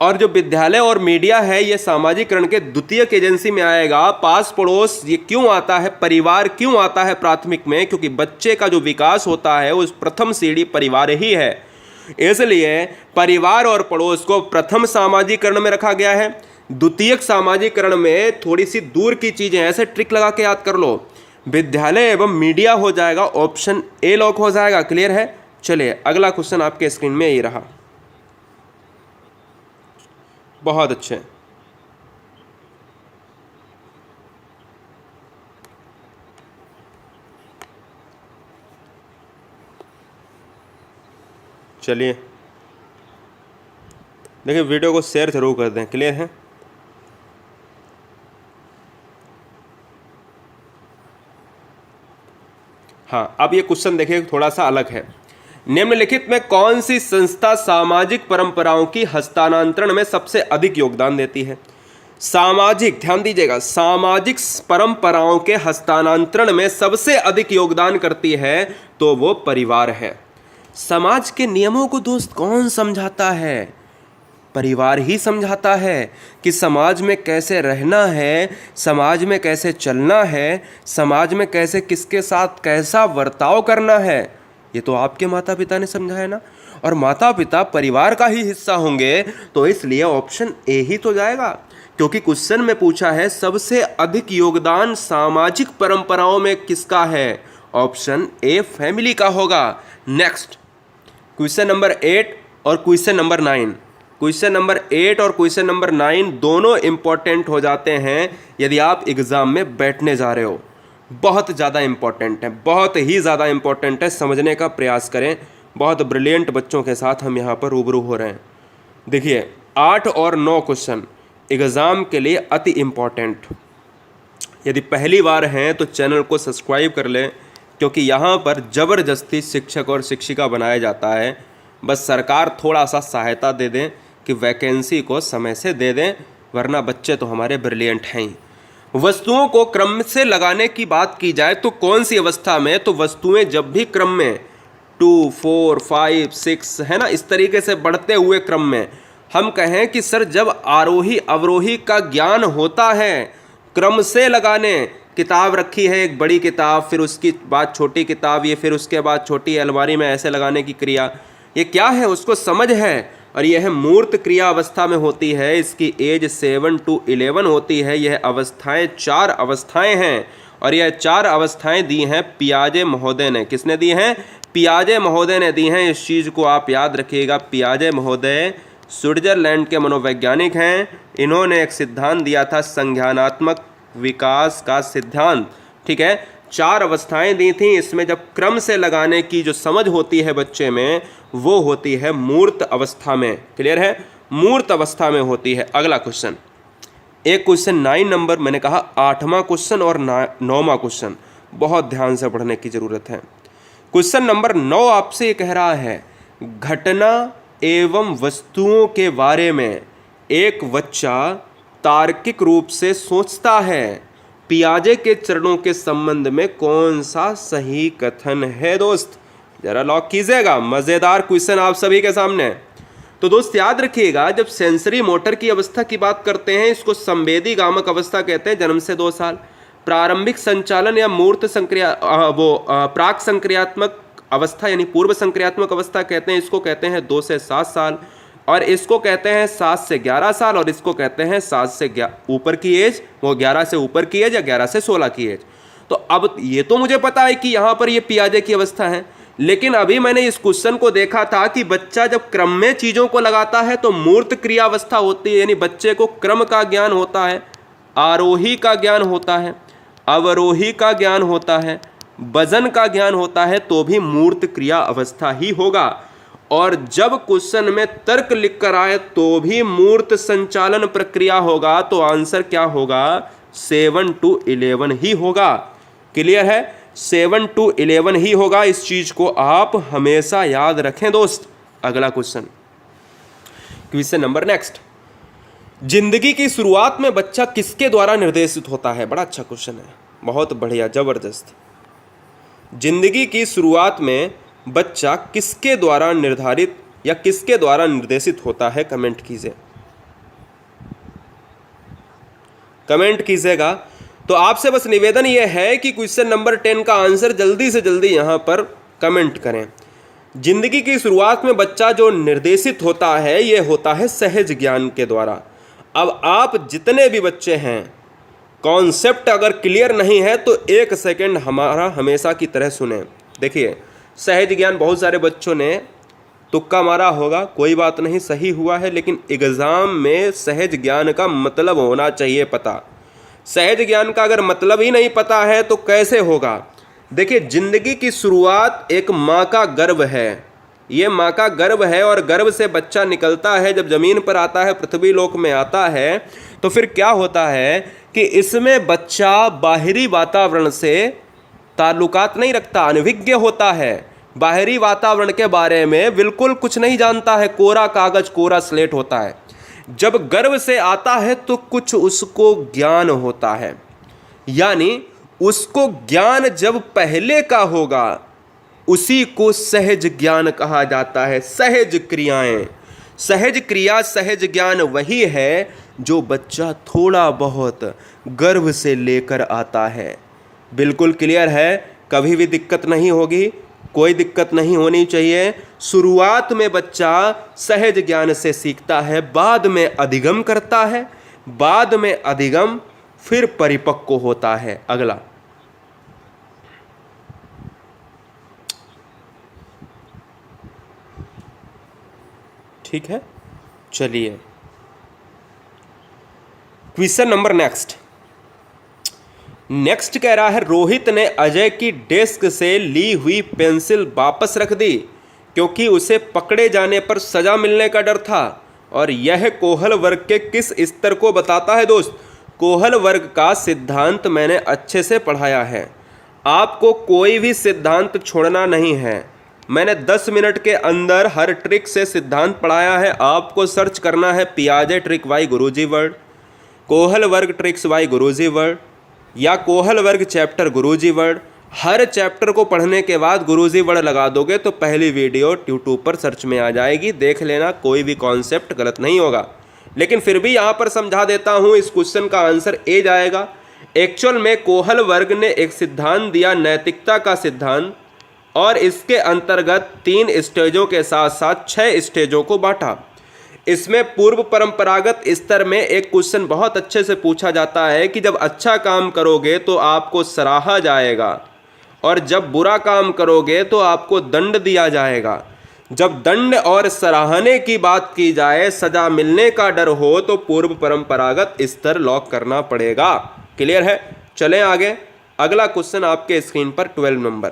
और जो विद्यालय और मीडिया है ये सामाजिकरण के द्वितीयक एजेंसी में आएगा। पास पड़ोस ये क्यों आता है, परिवार क्यों आता है प्राथमिक में? क्योंकि बच्चे का जो विकास होता है उस प्रथम सीढ़ी परिवार ही है, इसलिए परिवार और पड़ोस को प्रथम सामाजिकरण में रखा गया है। द्वितीयक सामाजिकरण में थोड़ी सी दूर की चीजें, ऐसे ट्रिक लगा के याद कर लो, विद्यालय एवं मीडिया हो जाएगा। ऑप्शन ए लॉक हो जाएगा। क्लियर है? चलिए अगला क्वेश्चन आपके स्क्रीन में ये रहा। बहुत अच्छे। चलिए देखिए वीडियो को शेयर जरूर कर दें। क्लियर है? हाँ, अब ये क्वेश्चन देखिए थोड़ा सा अलग है। निम्नलिखित में कौन सी संस्था सामाजिक परंपराओं की हस्तांतरण में सबसे अधिक योगदान देती है? सामाजिक, ध्यान दीजिएगा, सामाजिक परंपराओं के हस्तांतरण में सबसे अधिक योगदान करती है तो वो परिवार है। समाज के नियमों को दोस्त कौन समझाता है? परिवार ही समझाता है कि समाज में कैसे रहना है, समाज में कैसे चलना है, समाज में कैसे किसके साथ कैसा बर्ताव करना है। ये तो आपके माता पिता ने समझाया ना, और माता पिता परिवार का ही हिस्सा होंगे, तो इसलिए ऑप्शन ए ही तो जाएगा। क्योंकि क्वेश्चन में पूछा है सबसे अधिक योगदान सामाजिक परंपराओं में किसका है? ऑप्शन ए फैमिली का होगा। नेक्स्ट क्वेश्चन नंबर 8 और क्वेश्चन नंबर 9। क्वेश्चन नंबर 8 और क्वेश्चन नंबर 9 दोनों इंपॉर्टेंट हो जाते हैं यदि आप एग्जाम में बैठने जा रहे हो। बहुत ज़्यादा इंपॉर्टेंट है, बहुत ही ज़्यादा इंपॉर्टेंट है, समझने का प्रयास करें। बहुत ब्रिलियंट बच्चों के साथ हम यहाँ पर रूबरू हो रहे हैं। देखिए 8 और 9 क्वेश्चन एग्ज़ाम के लिए अति इम्पॉर्टेंट। यदि पहली बार हैं तो चैनल को सब्सक्राइब कर लें, क्योंकि यहाँ पर ज़बरदस्ती शिक्षक और शिक्षिका बनाया जाता है। बस सरकार थोड़ा सा सहायता दे दें कि वैकेंसी को समय से दे दें, वरना बच्चे तो हमारे ब्रिलियंट हैं ही। वस्तुओं को क्रम से लगाने की बात की जाए तो कौन सी अवस्था में, तो वस्तुएं जब भी क्रम में 2, 4, 5, 6 है ना, इस तरीके से बढ़ते हुए क्रम में हम कहें कि सर जब आरोही अवरोही का ज्ञान होता है, क्रम से लगाने, किताब रखी है एक बड़ी किताब, फिर उसकी बाद छोटी किताब, ये फिर उसके बाद छोटी अलमारी में ऐसे लगाने की क्रिया, ये क्या है उसको समझ है। और यह मूर्त क्रिया अवस्था में होती है। इसकी एज 7 to 11 होती है। यह अवस्थाएं 4 अवस्थाएं हैं, और यह 4 अवस्थाएं दी हैं पियाजे महोदय ने। किसने दी हैं? पियाजे महोदय ने दी हैं। इस चीज़ को आप याद रखिएगा। पियाजे महोदय स्विट्जरलैंड के मनोवैज्ञानिक हैं। इन्होंने एक सिद्धांत दिया था, संज्ञानात्मक विकास का सिद्धांत। ठीक है, 4 अवस्थाएं दी थी। इसमें जब क्रम से लगाने की जो समझ होती है बच्चे में, वो होती है मूर्त अवस्था में। क्लियर है? मूर्त अवस्था में होती है। अगला क्वेश्चन, एक क्वेश्चन 9 नंबर, मैंने कहा 8वां क्वेश्चन और 9वां क्वेश्चन बहुत ध्यान से पढ़ने की ज़रूरत है। क्वेश्चन नंबर 9 आपसे ये कह रहा है, घटना एवं वस्तुओं के बारे में एक बच्चा तार्किक रूप से सोचता है, पियाजे के चरणों के संबंध में कौन सा सही कथन है? दोस्त जरा लॉक कीजिएगा, मज़ेदार क्वेश्चन आप सभी के सामने। तो दोस्त याद रखिएगा, जब सेंसरी मोटर की अवस्था की बात करते हैं, इसको संवेदी गामक अवस्था कहते हैं, जन्म से 2 साल। प्रारंभिक संचालन या मूर्त प्राक संक्रियात्मक अवस्था यानी पूर्व संक्रियात्मक अवस्था कहते हैं, इसको कहते हैं 2 से 7 साल। और इसको कहते हैं 7 से 11 साल, और इसको कहते हैं 7 से ऊपर की एज, वो 11 से ऊपर की एज या 11 से 16 की एज। तो अब ये तो मुझे पता है कि यहाँ पर ये पियाजे की अवस्था है, लेकिन अभी मैंने इस क्वेश्चन को देखा था कि बच्चा जब क्रम में चीज़ों को लगाता है तो मूर्त क्रिया अवस्था होती है, यानी बच्चे को क्रम का ज्ञान होता है, आरोही का ज्ञान होता है, अवरोही का ज्ञान होता है, वजन का ज्ञान होता है, तो भी मूर्त क्रिया अवस्था ही होगा। और जब क्वेश्चन में तर्क लिख कर आए तो भी मूर्त संचालन प्रक्रिया होगा, तो आंसर क्या होगा? 7 to 11 ही होगा। क्लियर है? 7 to 11 ही होगा। इस चीज को आप हमेशा याद रखें दोस्त। अगला क्वेश्चन, क्वेश्चन नंबर नेक्स्ट, जिंदगी की शुरुआत में बच्चा किसके द्वारा निर्देशित होता है? बड़ा अच्छा क्वेश्चन है, बहुत बढ़िया, जबरदस्त। जिंदगी की शुरुआत में बच्चा किसके द्वारा निर्धारित या किसके द्वारा निर्देशित होता है? कमेंट कीजिए, कमेंट कीजिएगा। तो आपसे बस निवेदन यह है कि क्वेश्चन नंबर 10 का आंसर जल्दी से जल्दी यहां पर कमेंट करें। जिंदगी की शुरुआत में बच्चा जो निर्देशित होता है, यह होता है सहज ज्ञान के द्वारा। अब आप जितने भी बच्चे हैं, कॉन्सेप्ट अगर क्लियर नहीं है तो 1 सेकेंड हमारा हमेशा की तरह सुने। देखिए, सहज ज्ञान बहुत सारे बच्चों ने तुक्का मारा होगा, कोई बात नहीं, सही हुआ है, लेकिन एग्ज़ाम में सहज ज्ञान का मतलब होना चाहिए पता। सहज ज्ञान का अगर मतलब ही नहीं पता है तो कैसे होगा? देखिए, जिंदगी की शुरुआत एक माँ का गर्भ है, ये माँ का गर्भ है, और गर्भ से बच्चा निकलता है, जब ज़मीन पर आता है, पृथ्वी लोक में आता है, तो फिर क्या होता है कि इसमें बच्चा बाहरी वातावरण से ताल्लुकात नहीं रखता, अनभिज्ञ होता है, बाहरी वातावरण के बारे में बिल्कुल कुछ नहीं जानता है, कोरा कागज, कोरा स्लेट होता है। जब गर्भ से आता है तो कुछ उसको ज्ञान होता है, यानी उसको ज्ञान जब पहले का होगा उसी को सहज ज्ञान कहा जाता है। सहज क्रियाएं, सहज क्रिया, सहज ज्ञान वही है जो बच्चा थोड़ा बहुत गर्भ से लेकर आता है। बिल्कुल क्लियर है, कभी भी दिक्कत नहीं होगी, कोई दिक्कत नहीं होनी चाहिए। शुरुआत में बच्चा सहज ज्ञान से सीखता है, बाद में अधिगम करता है, बाद में अधिगम, फिर परिपक्व होता है। अगला, ठीक है, चलिए क्वेश्चन नंबर नेक्स्ट कह रहा है, रोहित ने अजय की डेस्क से ली हुई पेंसिल वापस रख दी, क्योंकि उसे पकड़े जाने पर सजा मिलने का डर था। और यह कोहल वर्ग के किस स्तर को बताता है दोस्त? कोहल वर्ग का सिद्धांत मैंने अच्छे से पढ़ाया है, आपको कोई भी सिद्धांत छोड़ना नहीं है। मैंने 10 मिनट के अंदर हर ट्रिक से सिद्धांत पढ़ाया है। आपको सर्च करना है पियाजे ट्रिक बाय गुरुजी वर्ल्ड, कोहल वर्ग ट्रिक्स बाय गुरुजी वर्ल्ड, या कोहल वर्ग चैप्टर गुरुजी वर्ल्ड। हर चैप्टर को पढ़ने के बाद गुरुजी वर्ल्ड लगा दोगे तो पहली वीडियो यूट्यूब पर सर्च में आ जाएगी, देख लेना, कोई भी कॉन्सेप्ट गलत नहीं होगा। लेकिन फिर भी यहाँ पर समझा देता हूँ, इस क्वेश्चन का आंसर ए जाएगा। एक्चुअल में कोहल वर्ग ने एक सिद्धांत दिया, नैतिकता का सिद्धांत, और इसके अंतर्गत 3 स्टेजों के साथ साथ 6 स्टेजों को बांटा। इसमें पूर्व परंपरागत स्तर में एक क्वेश्चन बहुत अच्छे से पूछा जाता है कि जब अच्छा काम करोगे तो आपको सराहा जाएगा, और जब बुरा काम करोगे तो आपको दंड दिया जाएगा। जब दंड और सराहने की बात की जाए, सजा मिलने का डर हो, तो पूर्व परंपरागत स्तर लॉक करना पड़ेगा। क्लियर है? चलें आगे। अगला क्वेश्चन आपके स्क्रीन पर 12 नंबर।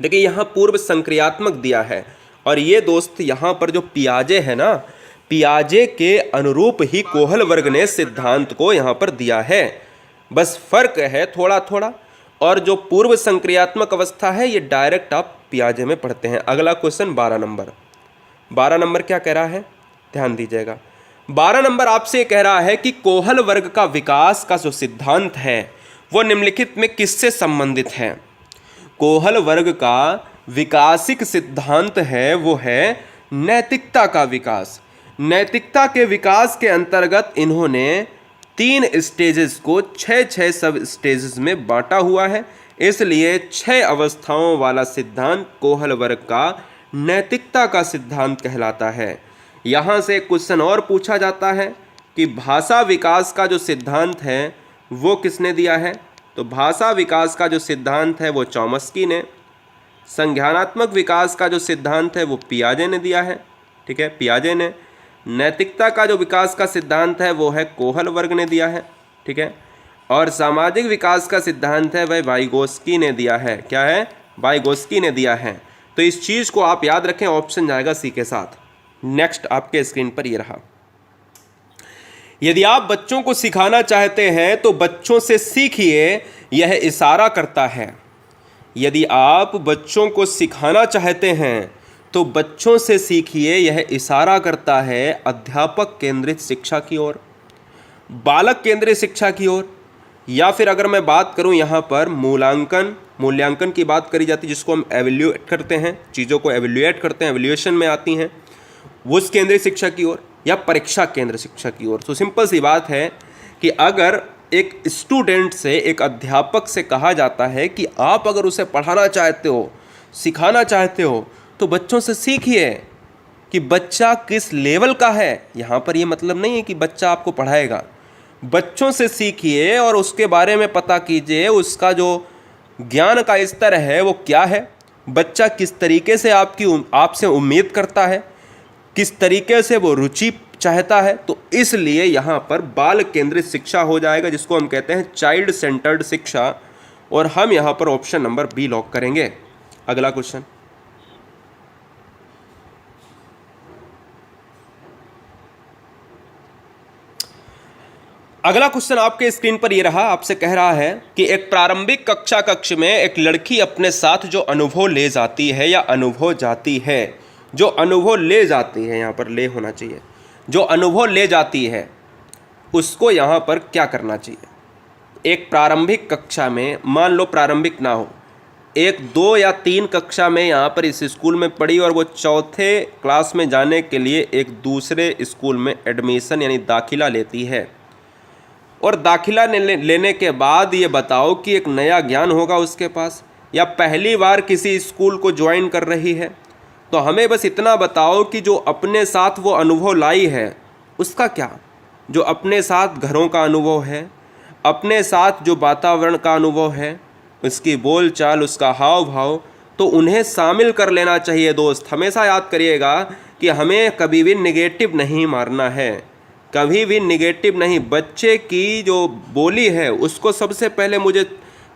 देखिए यहाँ पूर्व संक्रियात्मक दिया है, और ये दोस्त यहाँ पर जो पियाजे है ना, पियाजे के अनुरूप ही कोहल वर्ग ने सिद्धांत को यहाँ पर दिया है, बस फर्क है थोड़ा थोड़ा। और जो पूर्व संक्रियात्मक अवस्था है ये डायरेक्ट आप पियाजे में पढ़ते हैं। अगला क्वेश्चन 12 नंबर। 12 नंबर क्या कह रहा है, ध्यान दीजिएगा। 12 नंबर आपसे कह रहा है कि कोहल वर्ग का विकास का जो सिद्धांत है वो निम्नलिखित में किससे संबंधित है? कोहल वर्ग का विकासिक सिद्धांत है वो है नैतिकता का विकास। नैतिकता के विकास के अंतर्गत इन्होंने 3 स्टेजेस को 6 सब स्टेजेस में बांटा हुआ है, इसलिए 6 अवस्थाओं वाला सिद्धांत कोहल वर्ग का नैतिकता का सिद्धांत कहलाता है। यहाँ से क्वेश्चन और पूछा जाता है कि भाषा विकास का जो सिद्धांत है वो किसने दिया है? तो भाषा विकास का जो सिद्धांत है वो चॉम्स्की ने। संज्ञानात्मक विकास का जो सिद्धांत है वो पियाजे ने दिया है, ठीक है, पियाजे ने। नैतिकता का जो विकास का सिद्धांत है वो है कोहल वर्ग ने दिया है, ठीक है। और सामाजिक विकास का सिद्धांत है वह वाइगोस्की ने दिया है। क्या है? वाइगोस्की ने दिया है। तो इस चीज़ को आप याद रखें, ऑप्शन जाएगा सी के साथ। नेक्स्ट आपके स्क्रीन पर ये रहा। यदि आप बच्चों को सिखाना चाहते हैं तो बच्चों से सीखिए, यह इशारा करता है। यदि आप बच्चों को सिखाना चाहते हैं तो बच्चों से सीखिए, यह इशारा करता है अध्यापक केंद्रित शिक्षा की ओर, बालक केंद्रित शिक्षा की ओर। या फिर अगर मैं बात करूं यहाँ पर मूल्यांकन की बात करी जाती है, जिसको हम एवेल्यूएट करते हैं, चीज़ों को एवेल्यूएट करते हैं, एवेल्यूएशन में आती हैं, उस केंद्रित शिक्षा की ओर या परीक्षा केंद्र शिक्षा की ओर। तो सिंपल सी बात है कि अगर एक स्टूडेंट से, एक अध्यापक से कहा जाता है कि आप अगर उसे पढ़ाना चाहते हो, सिखाना चाहते हो, तो बच्चों से सीखिए कि बच्चा किस लेवल का है। यहाँ पर ये मतलब नहीं है कि बच्चा आपको पढ़ाएगा, बच्चों से सीखिए और उसके बारे में पता कीजिए, उसका जो ज्ञान का स्तर है वो क्या है, बच्चा किस तरीके से आपसे उम्मीद करता है, किस तरीके से वो रुचि चाहता है। तो इसलिए यहाँ पर बाल केंद्रित शिक्षा हो जाएगा, जिसको हम कहते हैं चाइल्ड सेंटर्ड शिक्षा, और हम यहाँ पर ऑप्शन नंबर बी लॉक करेंगे। अगला क्वेश्चन, अगला क्वेश्चन आपके स्क्रीन पर ये रहा। आपसे कह रहा है कि एक प्रारंभिक कक्ष में एक लड़की अपने साथ जो अनुभव ले जाती है या अनुभव जाती है, जो अनुभव ले जाती है, यहाँ पर ले होना चाहिए, जो अनुभव ले जाती है उसको यहाँ पर क्या करना चाहिए? एक प्रारंभिक कक्षा में, मान लो प्रारंभिक ना हो, 1, 2 या 3 कक्षा में यहाँ पर इस स्कूल में पढ़ी और वो 4थे क्लास में जाने के लिए एक दूसरे स्कूल में एडमिशन यानी दाखिला लेती है, और दाखिला लेने के बाद ये बताओ कि एक नया ज्ञान होगा उसके पास, या पहली बार किसी स्कूल को ज्वाइन कर रही है। तो हमें बस इतना बताओ कि जो अपने साथ वो अनुभव लाई है उसका क्या, जो अपने साथ घरों का अनुभव है, अपने साथ जो वातावरण का अनुभव है, उसकी बोल चाल, उसका हाव भाव, तो उन्हें शामिल कर लेना चाहिए। दोस्त हमेशा याद करिएगा कि हमें कभी भी निगेटिव नहीं मारना है, कभी भी निगेटिव नहीं। बच्चे की जो बोली है उसको सबसे पहले मुझे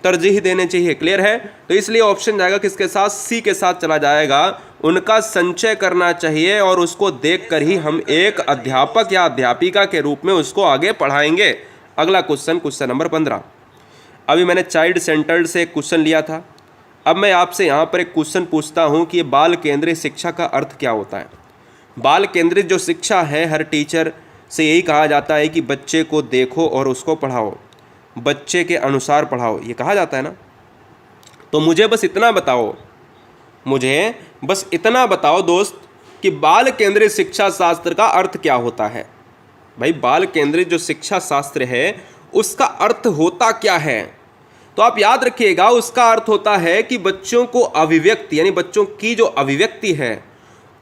तरजीह देने चाहिए। क्लियर है? तो इसलिए ऑप्शन जाएगा किसके साथ? सी के साथ चला जाएगा। उनका संचय करना चाहिए और उसको देखकर ही हम एक अध्यापक या अध्यापिका के रूप में उसको आगे पढ़ाएंगे। अगला क्वेश्चन, क्वेश्चन नंबर 15। अभी मैंने चाइल्ड सेंटर्ड से एक क्वेश्चन लिया था। अब मैं आपसे यहाँ पर एक क्वेश्चन पूछता हूँ कि ये बाल केंद्रित शिक्षा का अर्थ क्या होता है। बाल केंद्रित जो शिक्षा है, हर टीचर से यही कहा जाता है कि बच्चे को देखो और उसको पढ़ाओ, बच्चे के अनुसार पढ़ाओ, ये कहा जाता है ना। तो मुझे बस इतना बताओ दोस्त कि बाल केंद्रित शिक्षा शास्त्र का अर्थ क्या होता है। भाई बाल केंद्रित जो शिक्षा शास्त्र है उसका अर्थ होता क्या है? तो आप याद रखिएगा, उसका अर्थ होता है कि बच्चों को अभिव्यक्ति यानी बच्चों की जो अभिव्यक्ति है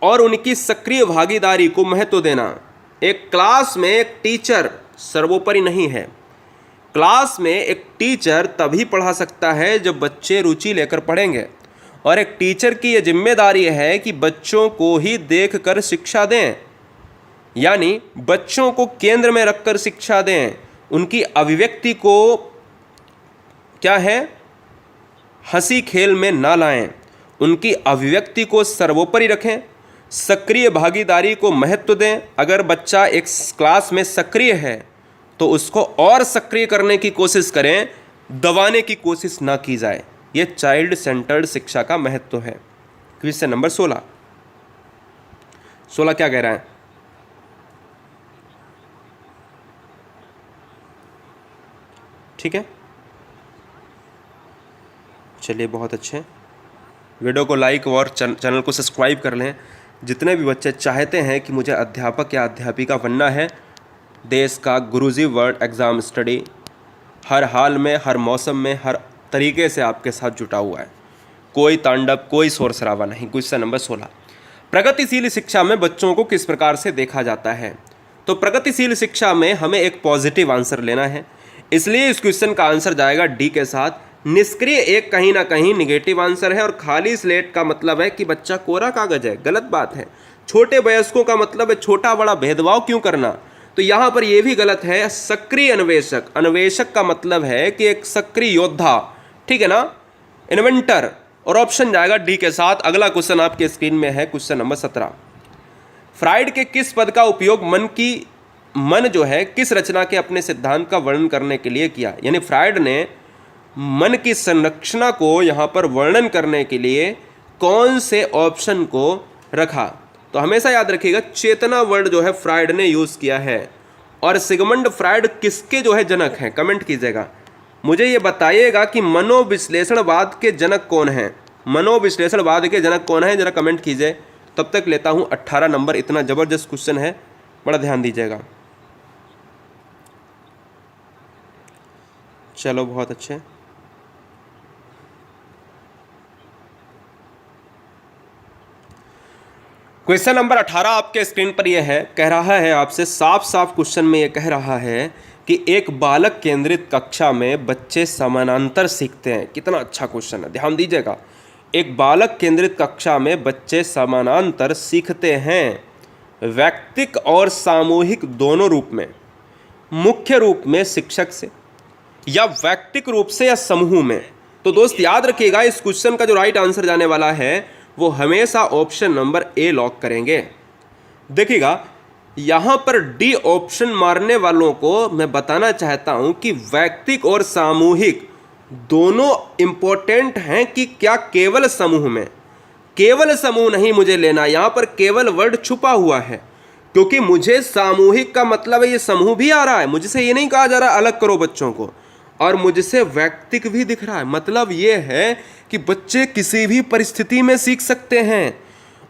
और उनकी सक्रिय भागीदारी को महत्व देना। एक क्लास में एक टीचर सर्वोपरि नहीं है। क्लास में एक टीचर तभी पढ़ा सकता है जब बच्चे रुचि लेकर पढ़ेंगे, और एक टीचर की यह जिम्मेदारी है कि बच्चों को ही देखकर शिक्षा दें, यानी बच्चों को केंद्र में रखकर शिक्षा दें। उनकी अभिव्यक्ति को क्या है, हंसी खेल में ना लाएं, उनकी अभिव्यक्ति को सर्वोपरि रखें, सक्रिय भागीदारी को महत्व दें। अगर बच्चा एक क्लास में सक्रिय है तो उसको और सक्रिय करने की कोशिश करें, दबाने की कोशिश ना की जाए। ये चाइल्ड सेंटर्ड शिक्षा का महत्व है। क्वेश्चन नंबर 16 क्या कह रहा है? ठीक है, चलिए बहुत अच्छे। वीडियो को लाइक और चैनल को सब्सक्राइब कर लें। जितने भी बच्चे चाहते हैं कि मुझे अध्यापक या अध्यापिका बनना है, देश का गुरुजी वर्ल्ड एग्ज़ाम स्टडी हर हाल में, हर मौसम में, हर तरीके से आपके साथ जुटा हुआ है। कोई तांडव, कोई शोर शराबा नहीं। क्वेश्चन नंबर 16, प्रगतिशील शिक्षा में बच्चों को किस प्रकार से देखा जाता है? तो प्रगतिशील शिक्षा में हमें एक पॉजिटिव आंसर लेना है, इसलिए इस क्वेश्चन का आंसर जाएगा डी के साथ। निष्क्रिय एक कहीं ना कहीं निगेटिव आंसर है, और खाली स्लेट का मतलब है कि बच्चा कोरा कागज है, गलत बात है। छोटे वयस्कों का मतलब है छोटा बड़ा भेदभाव क्यों करना, तो यहाँ पर यह भी गलत है। सक्रिय अन्वेषक, अन्वेषक का मतलब है कि एक सक्रिय योद्धा, ठीक है ना, इन्वेंटर, और ऑप्शन जाएगा डी के साथ। अगला क्वेश्चन आपके स्क्रीन में है, क्वेश्चन नंबर 17। फ्राइड के किस पद का उपयोग मन जो है किस रचना के अपने सिद्धांत का वर्णन करने के लिए किया? यानी फ्राइड ने मन की संरचना को यहाँ पर वर्णन करने के लिए कौन से ऑप्शन को रखा? तो हमेशा याद रखिएगा, चेतना वर्ड जो है फ्राइड ने यूज़ किया है। और सिगमंड फ्राइड किसके जो है जनक हैं? कमेंट कीजिएगा, मुझे ये बताइएगा कि मनोविश्लेषणवाद के जनक कौन हैं? मनोविश्लेषणवाद के जनक कौन है, जरा कमेंट कीजिए। तब तक लेता हूँ 18 नंबर। इतना ज़बरदस्त क्वेश्चन है, बड़ा ध्यान दीजिएगा। चलो बहुत अच्छे। क्वेश्चन नंबर 18 आपके स्क्रीन पर यह है, कह रहा है आपसे, साफ साफ क्वेश्चन में यह कह रहा है कि एक बालक केंद्रित कक्षा में बच्चे समानांतर सीखते हैं। कितना अच्छा क्वेश्चन है, ध्यान दीजिएगा। एक बालक केंद्रित कक्षा में बच्चे समानांतर सीखते हैं, वैयक्तिक और सामूहिक दोनों रूप में, मुख्य रूप में शिक्षक से, या वैयक्तिक रूप से, या समूह में। तो दोस्त याद रखिएगा, इस क्वेश्चन का जो राइट आंसर जाने वाला है वो हमेशा ऑप्शन नंबर ए लॉक करेंगे। देखिएगा, यहां पर डी ऑप्शन मारने वालों को मैं बताना चाहता हूं कि वैयक्तिक और सामूहिक दोनों इंपॉर्टेंट हैं कि क्या केवल समूह में? केवल समूह नहीं मुझे लेना, यहां पर केवल वर्ड छुपा हुआ है, क्योंकि मुझे सामूहिक का मतलब है ये समूह भी आ रहा है, मुझसे ये नहीं कहा जा रहा अलग करो बच्चों को, और मुझसे वैयक्तिक भी दिख रहा है। मतलब ये है कि बच्चे किसी भी परिस्थिति में सीख सकते हैं,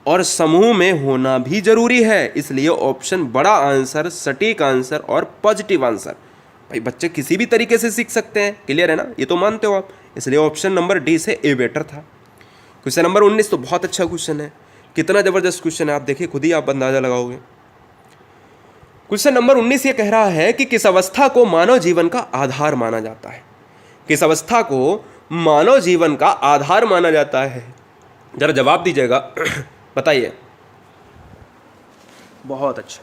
और समूह में होना भी जरूरी है। इसलिए ऑप्शन बड़ा आंसर, सटीक आंसर और पॉजिटिव आंसर। भाई बच्चे किसी भी तरीके से सीख सकते हैं, क्लियर है ना, ये तो मानते हो आप। इसलिए ऑप्शन नंबर डी से ए बेटर था। क्वेश्चन नंबर 19 तो बहुत अच्छा क्वेश्चन है, कितना जबरदस्त क्वेश्चन है, आप देखिए खुद ही आप अंदाजा लगाओगे। क्वेश्चन नंबर 19 ये कह रहा है कि किस अवस्था को मानव जीवन का आधार माना जाता है? किस अवस्था को मानव जीवन का आधार माना जाता है? जरा जवाब दीजिएगा, बताइए। बहुत अच्छा,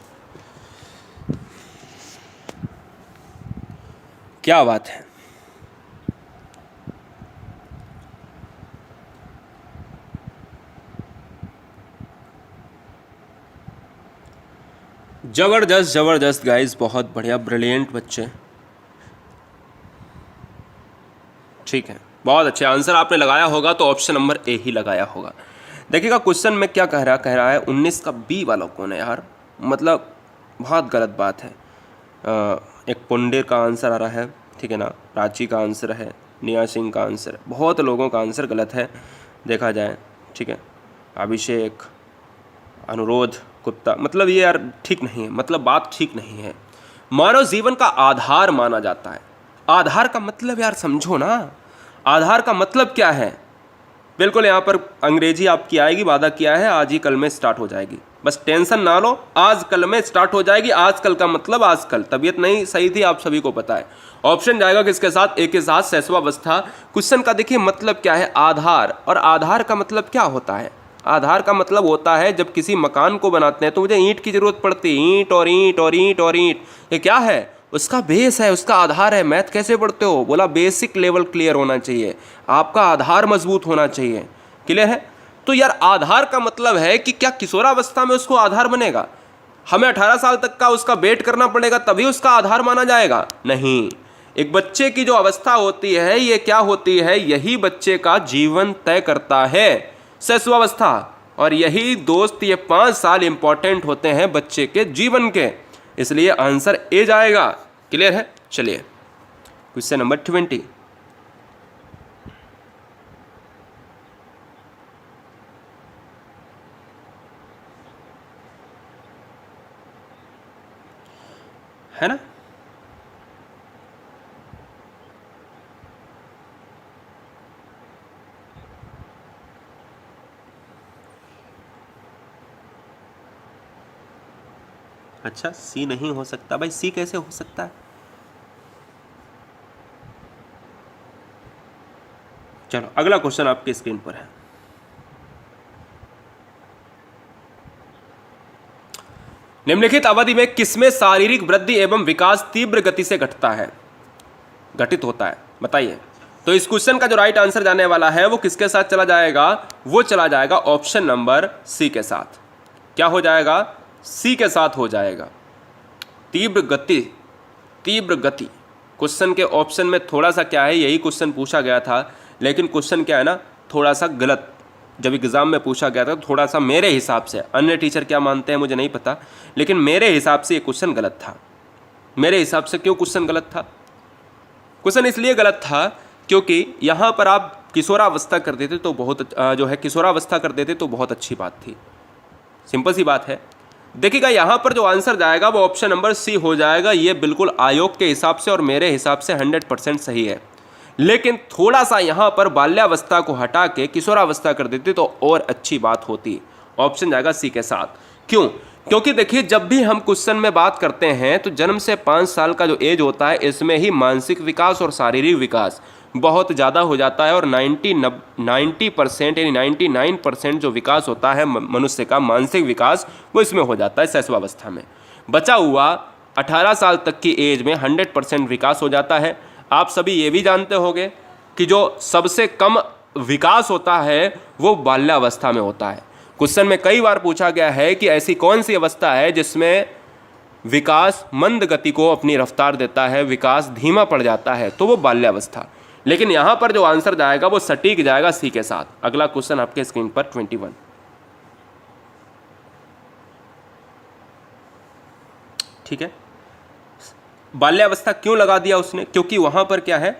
क्या बात है। जबरदस्त जबरदस्त गाइस, बहुत बढ़िया, ब्रिलियंट बच्चे। ठीक है, बहुत अच्छे आंसर आपने लगाया होगा, तो ऑप्शन नंबर ए ही लगाया होगा। देखिएगा क्वेश्चन में क्या कह रहा है 19 का बी वाला कौन है यार, मतलब बहुत गलत बात है। एक पुंडेर का आंसर आ रहा है, ठीक है ना, प्राची का आंसर है, निया सिंह का आंसर है, बहुत लोगों का आंसर गलत है देखा जाए, ठीक है। अभिषेक, अनुरोध, कुत्ता, मतलब ये यार ठीक नहीं है, मतलब बात ठीक नहीं है। मानव जीवन का आधार माना जाता है। आधार का मतलब यार समझो ना, आधार का मतलब क्या है। बिल्कुल यहाँ पर अंग्रेजी आपकी आएगी, वादा किया है, आज ही कल में स्टार्ट हो जाएगी, बस टेंशन ना लो, आज कल में स्टार्ट हो जाएगी। आजकल का मतलब आजकल, तबीयत नहीं सही थी, आप सभी को पता है। ऑप्शन जाएगा किसके साथ, एक के साथ, शैशवावस्था। क्वेश्चन का देखिए मतलब क्या है, आधार। और आधार का मतलब क्या होता है, आधार का मतलब होता है जब किसी मकान को बनाते हैं तो मुझे ईंट की जरूरत पड़ती है, ईंट और ईंट और ईंट और ईंट, ये क्या है, उसका बेस है, उसका आधार है। मैथ कैसे पढ़ते हो, बोला बेसिक लेवल क्लियर होना चाहिए, आपका आधार मजबूत होना चाहिए। क्लियर है। तो यार आधार का मतलब है कि क्या किशोरावस्था में उसको आधार बनेगा, हमें 18 साल तक का उसका वेट करना पड़ेगा तभी उसका आधार माना जाएगा, नहीं। एक बच्चे की जो अवस्था होती है ये क्या होती है, यही बच्चे का जीवन तय करता है, शैशवावस्था। और यही दोस्त ये 5 साल इंपॉर्टेंट होते हैं बच्चे के जीवन के, इसलिए आंसर ए जाएगा। क्लियर है। चलिए क्वेश्चन नंबर 20। है ना, अच्छा सी नहीं हो सकता भाई, सी कैसे हो सकता है। चलो अगला क्वेश्चन आपके स्क्रीन पर है। निम्नलिखित अवधि में किसमें शारीरिक वृद्धि एवं विकास तीव्र गति से घटित होता है, बताइए। तो इस क्वेश्चन का जो राइट आंसर जाने वाला है वो किसके साथ चला जाएगा, वो चला जाएगा ऑप्शन नंबर सी के साथ। क्या हो जाएगा, सी के साथ हो जाएगा, तीव्र गति। तीव्र गति क्वेश्चन के ऑप्शन में थोड़ा सा क्या है, यही क्वेश्चन पूछा गया था, लेकिन क्वेश्चन क्या है ना, थोड़ा सा गलत। जब एग्ज़ाम में पूछा गया था तो थोड़ा सा मेरे हिसाब से, अन्य टीचर क्या मानते हैं मुझे नहीं पता, लेकिन मेरे हिसाब से ये क्वेश्चन गलत था। मेरे हिसाब से क्यों क्वेश्चन गलत था, क्वेश्चन इसलिए गलत था क्योंकि यहाँ पर आप किशोरावस्था कर देते तो बहुत जो है किशोरावस्था कर देते तो बहुत अच्छी बात थी, सिंपल सी बात है। देखिएगा यहाँ पर जो आंसर जाएगा वो ऑप्शन नंबर सी हो जाएगा, ये बिल्कुल आयोग के हिसाब से और मेरे हिसाब से 100% सही है। लेकिन थोड़ा सा यहाँ पर बाल्यावस्था को हटा के किशोरावस्था कर देते तो और अच्छी बात होती। ऑप्शन जाएगा सी के साथ। क्यों, क्योंकि देखिए जब भी हम क्वेश्चन में बात करते हैं तो जन्म से 5 साल का जो एज होता है इसमें ही मानसिक विकास और शारीरिक विकास बहुत ज़्यादा हो जाता है, और 90% यानी 99% जो विकास होता है मनुष्य का मानसिक विकास वो इसमें हो जाता है शैशवावस्था में। बचा हुआ 18 साल तक की एज में 100% विकास हो जाता है। आप सभी ये भी जानते होंगे कि जो सबसे कम विकास होता है वो बाल्यावस्था में होता है। क्वेश्चन में कई बार पूछा गया है कि ऐसी कौन सी अवस्था है जिसमें विकास मंद गति को अपनी रफ्तार देता है, विकास धीमा पड़ जाता है, तो वो बाल्यावस्था। लेकिन यहाँ पर जो आंसर जाएगा वो सटीक जाएगा सी के साथ। अगला क्वेश्चन आपके स्क्रीन पर 21। ठीक है, बाल्यावस्था क्यों लगा दिया उसने, क्योंकि वहां पर क्या है,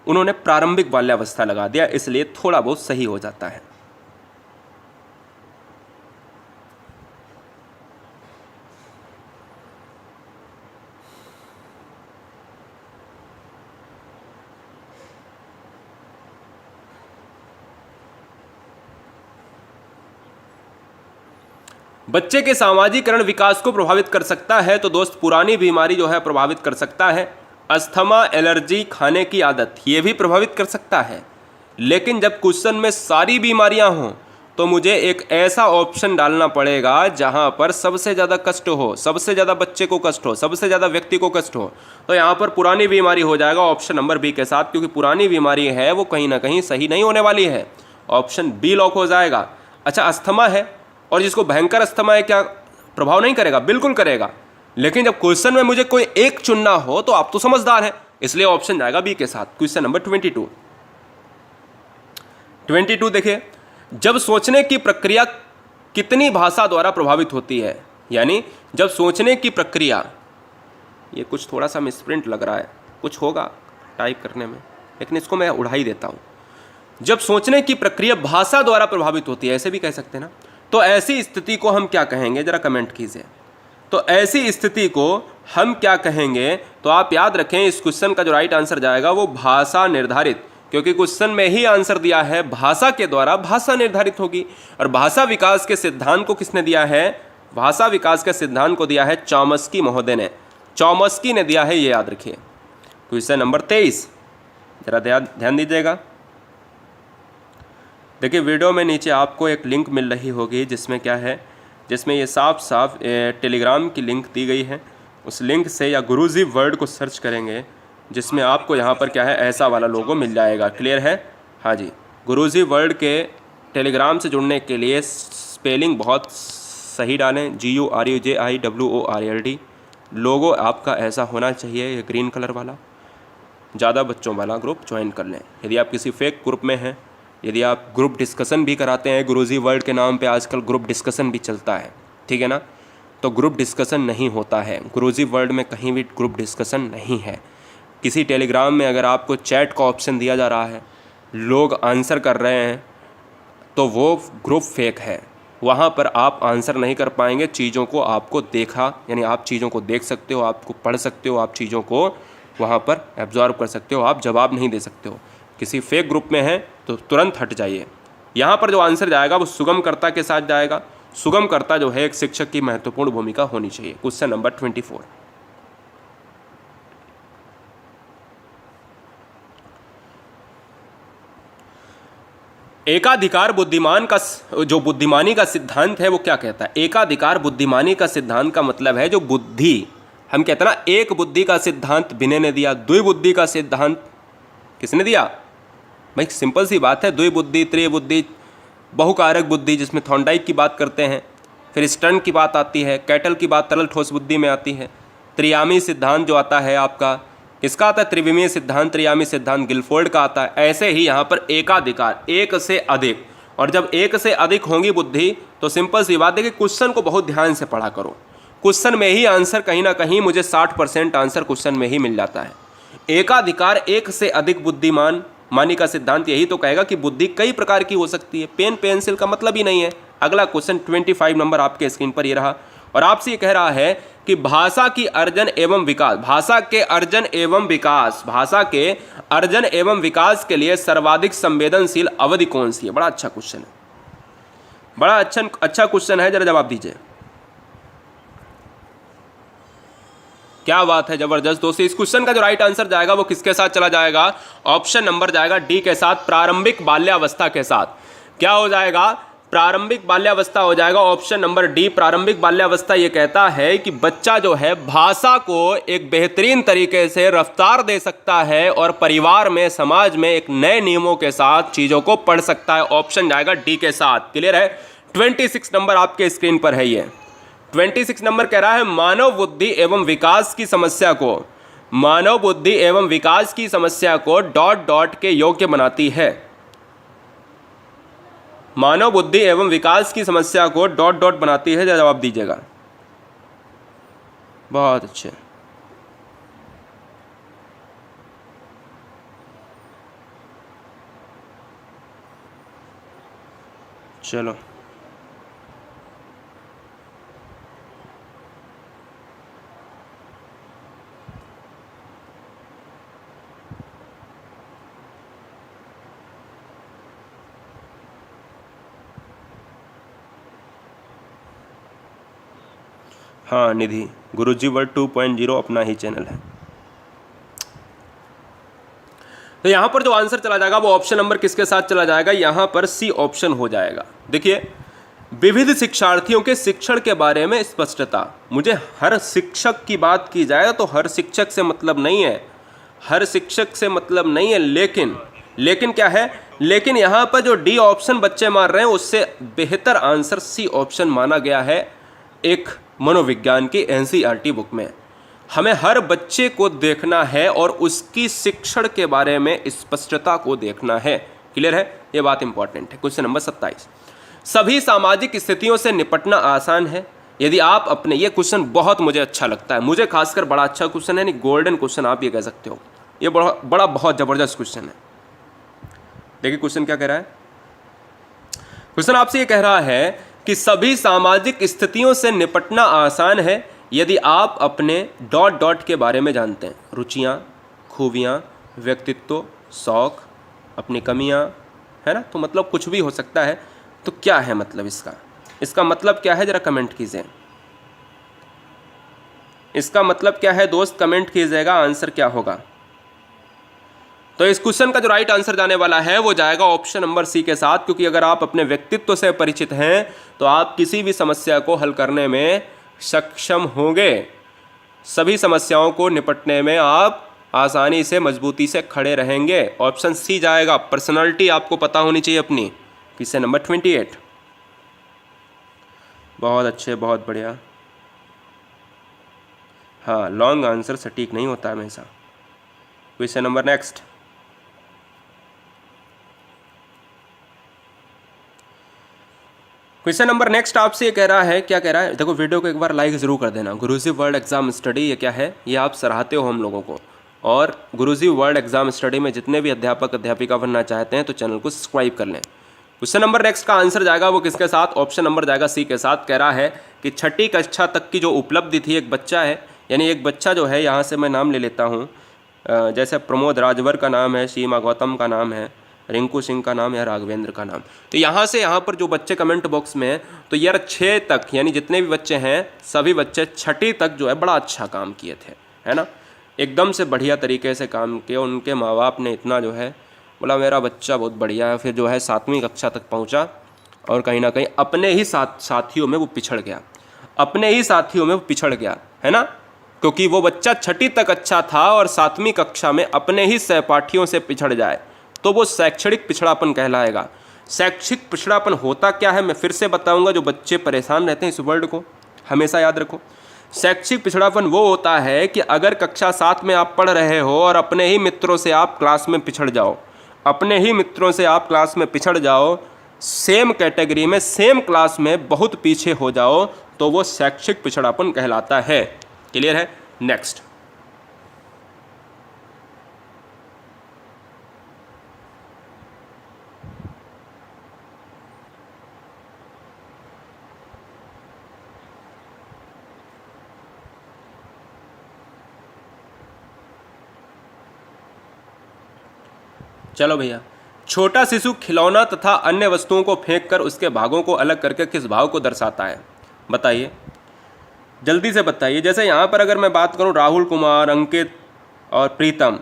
उन्होंने प्रारंभिक बाल्यावस्था लगा दिया, इसलिए थोड़ा बहुत सही हो जाता है। बच्चे के सामाजिकरण विकास को प्रभावित कर सकता है, तो दोस्त पुरानी बीमारी जो है प्रभावित कर सकता है। अस्थमा, एलर्जी, खाने की आदत ये भी प्रभावित कर सकता है। लेकिन जब क्वेश्चन में सारी बीमारियां हों तो मुझे एक ऐसा ऑप्शन डालना पड़ेगा जहां पर सबसे ज़्यादा कष्ट हो, सबसे ज़्यादा बच्चे को कष्ट हो, सबसे ज़्यादा व्यक्ति को कष्ट हो। तो यहाँ पर पुरानी बीमारी हो जाएगा ऑप्शन नंबर बी के साथ, क्योंकि पुरानी बीमारी है वो कहीं ना कहीं सही नहीं होने वाली है। ऑप्शन बी लॉक हो जाएगा। अच्छा, अस्थमा है और जिसको भयंकर अस्थमा है, क्या प्रभाव नहीं करेगा? बिल्कुल करेगा। लेकिन जब क्वेश्चन में मुझे कोई एक चुनना हो तो आप तो समझदार हैं, इसलिए ऑप्शन जाएगा बी के साथ। क्वेश्चन नंबर 22 देखिए, जब सोचने की प्रक्रिया कितनी भाषा द्वारा प्रभावित होती है, यानी जब सोचने की प्रक्रिया, ये कुछ थोड़ा सा मिसप्रिंट लग रहा है, कुछ होगा टाइप करने में, लेकिन इसको मैं उड़ा ही देता हूँ। जब सोचने की प्रक्रिया भाषा द्वारा प्रभावित होती है, ऐसे भी कह सकते हैं ना, तो ऐसी स्थिति को हम क्या कहेंगे, जरा कमेंट कीजिए। तो ऐसी स्थिति को हम क्या कहेंगे, तो आप याद रखें इस क्वेश्चन का जो राइट आंसर जाएगा वो भाषा निर्धारित, क्योंकि क्वेश्चन में ही आंसर दिया है भाषा के द्वारा भाषा निर्धारित होगी। और भाषा विकास के सिद्धांत को किसने दिया है, भाषा विकास के सिद्धांत को दिया है चॉम्स्की महोदय ने, चॉम्स्की ने दिया है, ये याद रखिए। क्वेश्चन नंबर 23 जरा ध्यान दीजिएगा। देखिए वीडियो में नीचे आपको एक लिंक मिल रही होगी जिसमें क्या है, जिसमें ये साफ साफ टेलीग्राम की लिंक दी गई है। उस लिंक से या गुरुजी वर्ड को सर्च करेंगे जिसमें आपको यहाँ पर क्या है ऐसा वाला लोगो मिल जाएगा। क्लियर है? हाँ जी, गुरुजी वर्ड के टेलीग्राम से जुड़ने के लिए स्पेलिंग बहुत सही डालें, GURUJIWORLD। लोगो आपका ऐसा होना चाहिए, ये ग्रीन कलर वाला। ज़्यादा बच्चों वाला ग्रुप ज्वाइन कर लें। यदि आप किसी फेक ग्रुप में हैं, यदि आप ग्रुप डिस्कशन भी कराते हैं, गुरुजी वर्ल्ड के नाम पे आजकल ग्रुप डिस्कशन भी चलता है, ठीक है ना, तो ग्रुप डिस्कशन नहीं होता है गुरुजी वर्ल्ड में, कहीं भी ग्रुप डिस्कशन नहीं है। किसी टेलीग्राम में अगर आपको चैट का ऑप्शन दिया जा रहा है, लोग आंसर कर रहे हैं, तो वो ग्रुप फेक है। वहाँ पर आप आंसर नहीं कर पाएंगे, चीज़ों को आपको देखा, यानी आप चीज़ों को देख सकते हो, आपको पढ़ सकते हो, आप चीज़ों को वहाँ पर एब्जॉर्व कर सकते हो, आप जवाब नहीं दे सकते हो। किसी फेक ग्रुप में है तो तुरंत हट जाइए। यहाँ पर जो आंसर जाएगा वो सुगमकर्ता के साथ जाएगा। सुगमकर्ता जो है एक शिक्षक की महत्वपूर्ण भूमिका होनी चाहिए। क्वेश्चन नंबर 24, एकाधिकार बुद्धिमान का जो बुद्धिमानी का सिद्धांत है वो क्या कहता है। एकाधिकार बुद्धिमानी का सिद्धांत का मतलब है जो बुद्धि, हम कहते हैं ना, एक बुद्धि का सिद्धांत विनय ने दिया, द्विबुद्धि का सिद्धांत किसने दिया भाई, सिंपल सी बात है, द्विबुद्धि, त्रिबुद्धि, बहुकारक बुद्धि जिसमें थॉर्नडाइक की बात करते हैं, फिर स्टर्न की बात आती है, कैटल की बात तरल ठोस बुद्धि में आती है, त्रियामी सिद्धांत जो आता है आपका, किसका आता है, त्रिविमीय सिद्धांत, त्रियामी सिद्धांत गिलफोर्ड का आता है। ऐसे ही यहाँ पर एकाधिकार, एक से अधिक, और जब एक से अधिक होंगी बुद्धि तो सिंपल सी बात है कि क्वेश्चन को बहुत ध्यान से पढ़ा करो। क्वेश्चन में ही आंसर कहीं ना कहीं मुझे 60% आंसर क्वेश्चन में ही मिल जाता है। एकाधिकार, एक से अधिक बुद्धिमान मानी का सिद्धांत यही तो कहेगा कि बुद्धि कई प्रकार की हो सकती है, पेन पेंसिल का मतलब ही नहीं है। अगला क्वेश्चन 25 नंबर आपके स्क्रीन पर ये रहा, और आपसे ये कह रहा है कि भाषा की अर्जन एवं विकास, भाषा के अर्जन एवं विकास, भाषा के अर्जन एवं विकास के लिए सर्वाधिक संवेदनशील अवधि कौन सी है। बड़ा अच्छा क्वेश्चन है, बड़ा अच्छा क्वेश्चन है, जरा जवाब दीजिए। क्या बात है, जबरदस्त दोस्तों। इस क्वेश्चन का जो राइट आंसर जाएगा वो किसके साथ चला जाएगा, ऑप्शन नंबर जाएगा डी के साथ, प्रारंभिक बाल्यावस्था के साथ। क्या हो जाएगा, प्रारंभिक बाल्यावस्था हो जाएगा, ऑप्शन नंबर डी प्रारंभिक बाल्यावस्था। ये कहता है कि बच्चा जो है भाषा को एक बेहतरीन तरीके से रफ्तार दे सकता है और परिवार में, समाज में एक नए नियमों के साथ चीज़ों को पढ़ सकता है। ऑप्शन जाएगा डी के साथ। क्लियर है? 26 नंबर आपके स्क्रीन पर है। ये 26 नंबर कह रहा है मानव बुद्धि एवं विकास की समस्या को, मानव बुद्धि एवं विकास की समस्या को डॉट डॉट के योग्य बनाती है। मानव बुद्धि एवं विकास की समस्या को डॉट डॉट बनाती है, जवाब दीजिएगा। बहुत अच्छे। चलो हाँ निधि, गुरुजी वर्ल्ड 2.0 अपना ही चैनल है। तो यहाँ पर जो आंसर चला जाएगा वो ऑप्शन नंबर किसके साथ चला जाएगा, यहाँ पर सी ऑप्शन हो जाएगा। देखिए, विविध शिक्षार्थियों के शिक्षण के बारे में स्पष्टता। मुझे हर शिक्षक की बात की जाए तो हर शिक्षक से मतलब नहीं है, हर शिक्षक से मतलब नहीं है, लेकिन क्या है, लेकिन यहाँ पर जो डी ऑप्शन बच्चे मार रहे हैं उससे बेहतर आंसर सी ऑप्शन माना गया है। एक मनोविज्ञान की एनसीईआरटी बुक में। हमें हर बच्चे को देखना है और उसकी शिक्षण के बारे में स्पष्टता को देखना है। क्लियर है? ये बात इंपॉर्टेंट है। क्वेश्चन नंबर 27, सभी सामाजिक स्थितियों से निपटना आसान है यदि आप अपने, ये क्वेश्चन बहुत मुझे अच्छा लगता है, मुझे खासकर बड़ा अच्छा क्वेश्चन है, नहीं गोल्डन क्वेश्चन आप ये कह सकते हो। ये बड़ा बहुत जबरदस्त क्वेश्चन है। देखिए क्वेश्चन क्या कह रहा है। क्वेश्चन आपसे ये कह रहा है कि सभी सामाजिक स्थितियों से निपटना आसान है यदि आप अपने डॉट डॉट के बारे में जानते हैं। रुचियाँ, खूबियाँ, व्यक्तित्व, शौक, अपनी कमियाँ, है ना। तो मतलब कुछ भी हो सकता है। तो क्या है मतलब इसका मतलब क्या है, जरा कमेंट कीजिए। इसका मतलब क्या है दोस्त, कमेंट कीजिएगा, आंसर क्या होगा। तो इस क्वेश्चन का जो राइट आंसर जाने वाला है वो जाएगा ऑप्शन नंबर सी के साथ, क्योंकि अगर आप अपने व्यक्तित्व से परिचित हैं तो आप किसी भी समस्या को हल करने में सक्षम होंगे। सभी समस्याओं को निपटने में आप आसानी से, मजबूती से खड़े रहेंगे। ऑप्शन सी जाएगा। पर्सनालिटी आपको पता होनी चाहिए अपनी। क्वेश्चन नंबर 28, बहुत अच्छे, बहुत बढ़िया। हाँ, लॉन्ग आंसर सटीक नहीं होता हमेशा। Question number next, question number next आपसे ये कह रहा है, क्या कह रहा है, देखो वीडियो को एक बार लाइक जरूर कर देना। गुरुजी वर्ल्ड एग्जाम स्टडी, ये क्या है, ये आप सराहते हो हम लोगों को। और गुरुजी वर्ल्ड एग्जाम स्टडी में जितने भी अध्यापक अध्यापिका बनना चाहते हैं तो चैनल को सब्सक्राइब कर लें। क्वेश्चन नंबर नेक्स्ट का आंसर जाएगा वो किसके साथ, ऑप्शन नंबर जाएगा सी के साथ। कह रहा है कि छठी कक्षा तक की जो उपलब्धि थी, एक बच्चा है, यानी एक बच्चा जो है, यहाँ से मैं नाम ले लेता हूँ, जैसे प्रमोद राजवर का नाम है, सीमा गौतम का नाम है, रिंकू सिंह का नाम है, राघवेंद्र का नाम। तो यहाँ से यहाँ पर जो बच्चे कमेंट बॉक्स में हैं, तो यार 6 तक, यानी जितने भी बच्चे हैं सभी बच्चे छठी तक जो है बड़ा अच्छा काम किए थे, है ना। एकदम से बढ़िया तरीके से काम किया। उनके माँ बाप ने इतना जो है बोला मेरा बच्चा बहुत बढ़िया है। फिर जो है 7वीं कक्षा तक पहुँचा और कहीं ना कहीं अपने ही साथियों में वो पिछड़ गया, अपने ही साथियों में वो पिछड़ गया, है ना। क्योंकि वो बच्चा छठी तक अच्छा था और 7वीं कक्षा में अपने ही सहपाठियों से पिछड़ जाए तो वो शैक्षणिक पिछड़ापन कहलाएगा। शैक्षिक पिछड़ापन होता क्या है मैं फिर से बताऊंगा, जो बच्चे परेशान रहते हैं इस वर्ड को हमेशा याद रखो। शैक्षिक पिछड़ापन वो होता है कि अगर कक्षा 7 में आप पढ़ रहे हो और अपने ही मित्रों से आप क्लास में पिछड़ जाओ, अपने ही मित्रों से आप क्लास में पिछड़ जाओ, सेम कैटेगरी में सेम क्लास में बहुत पीछे हो जाओ, तो वो शैक्षिक पिछड़ापन कहलाता है। क्लियर है? नेक्स्ट, चलो भैया, छोटा शिशु खिलौना तथा अन्य वस्तुओं को फेंककर उसके भागों को अलग करके किस भाव को दर्शाता है, बताइए, जल्दी से बताइए। जैसे यहाँ पर अगर मैं बात करूँ राहुल कुमार, अंकित और प्रीतम,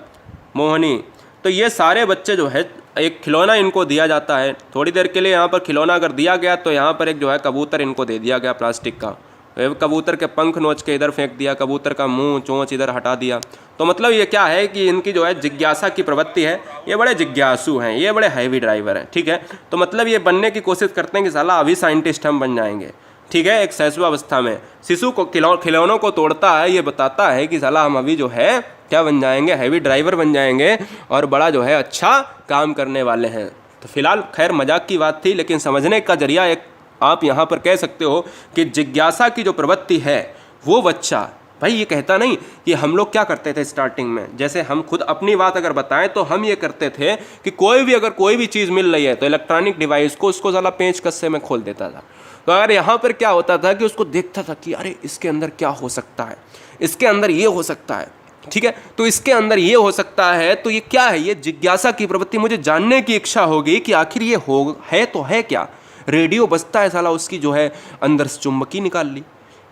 मोहनी, तो ये सारे बच्चे जो है एक खिलौना इनको दिया जाता है, थोड़ी देर के लिए यहाँ पर खिलौना अगर दिया गया तो यहाँ पर एक जो है कबूतर इनको दे दिया गया प्लास्टिक का, कबूतर के पंख नोच के इधर फेंक दिया, कबूतर का मुंह चोंच इधर हटा दिया। तो मतलब ये क्या है कि इनकी जो है जिज्ञासा की प्रवृत्ति है, ये बड़े जिज्ञासु हैं, ये बड़े हैवी ड्राइवर हैं, ठीक है। तो मतलब ये बनने की कोशिश करते हैं कि साला अभी साइंटिस्ट हम बन जाएंगे, ठीक है। एक शैशवावस्था में शिशु को खिलौनों को तोड़ता है, ये बताता है कि साला हम अभी जो है क्या बन जाएंगे, हैवी ड्राइवर बन जाएंगे और बड़ा जो है अच्छा काम करने वाले हैं। तो फिलहाल खैर मजाक की बात थी, लेकिन समझने का जरिया एक आप यहाँ पर कह सकते हो कि जिज्ञासा की जो प्रवृत्ति है वो बच्चा, भाई ये कहता नहीं कि हम लोग क्या करते थे स्टार्टिंग में, जैसे हम खुद अपनी बात अगर बताएं तो हम ये करते थे कि अगर कोई भी चीज़ मिल रही है तो इलेक्ट्रॉनिक डिवाइस को उसको ज़रा पेंच कस्से में खोल देता था। तो अगर यहाँ पर क्या होता था कि उसको देखता था कि अरे इसके अंदर क्या हो सकता है, इसके अंदर ये हो सकता है, ठीक है, तो इसके अंदर ये हो सकता है, तो ये क्या है, ये जिज्ञासा की प्रवृत्ति, मुझे जानने की इच्छा होगी कि आखिर ये हो है तो है क्या। रेडियो बजता है, साला उसकी जो है अंदर से चुंबकी निकाल ली,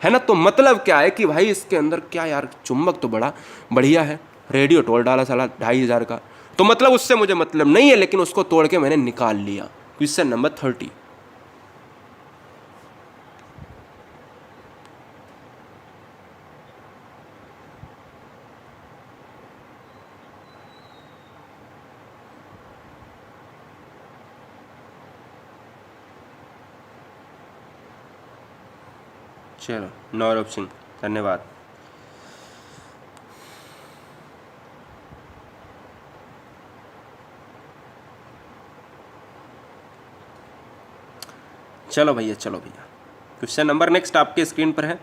है ना। तो मतलब क्या है कि भाई इसके अंदर क्या यार, चुंबक तो बड़ा बढ़िया है, रेडियो तोड़ डाला साला 2500 का, तो मतलब उससे मुझे मतलब नहीं है, लेकिन उसको तोड़ के मैंने निकाल लिया। क्वेश्चन नंबर 30, चलो नौरव सिंह, धन्यवाद। चलो भैया, चलो भैया, क्वेश्चन नंबर नेक्स्ट आपके स्क्रीन पर है।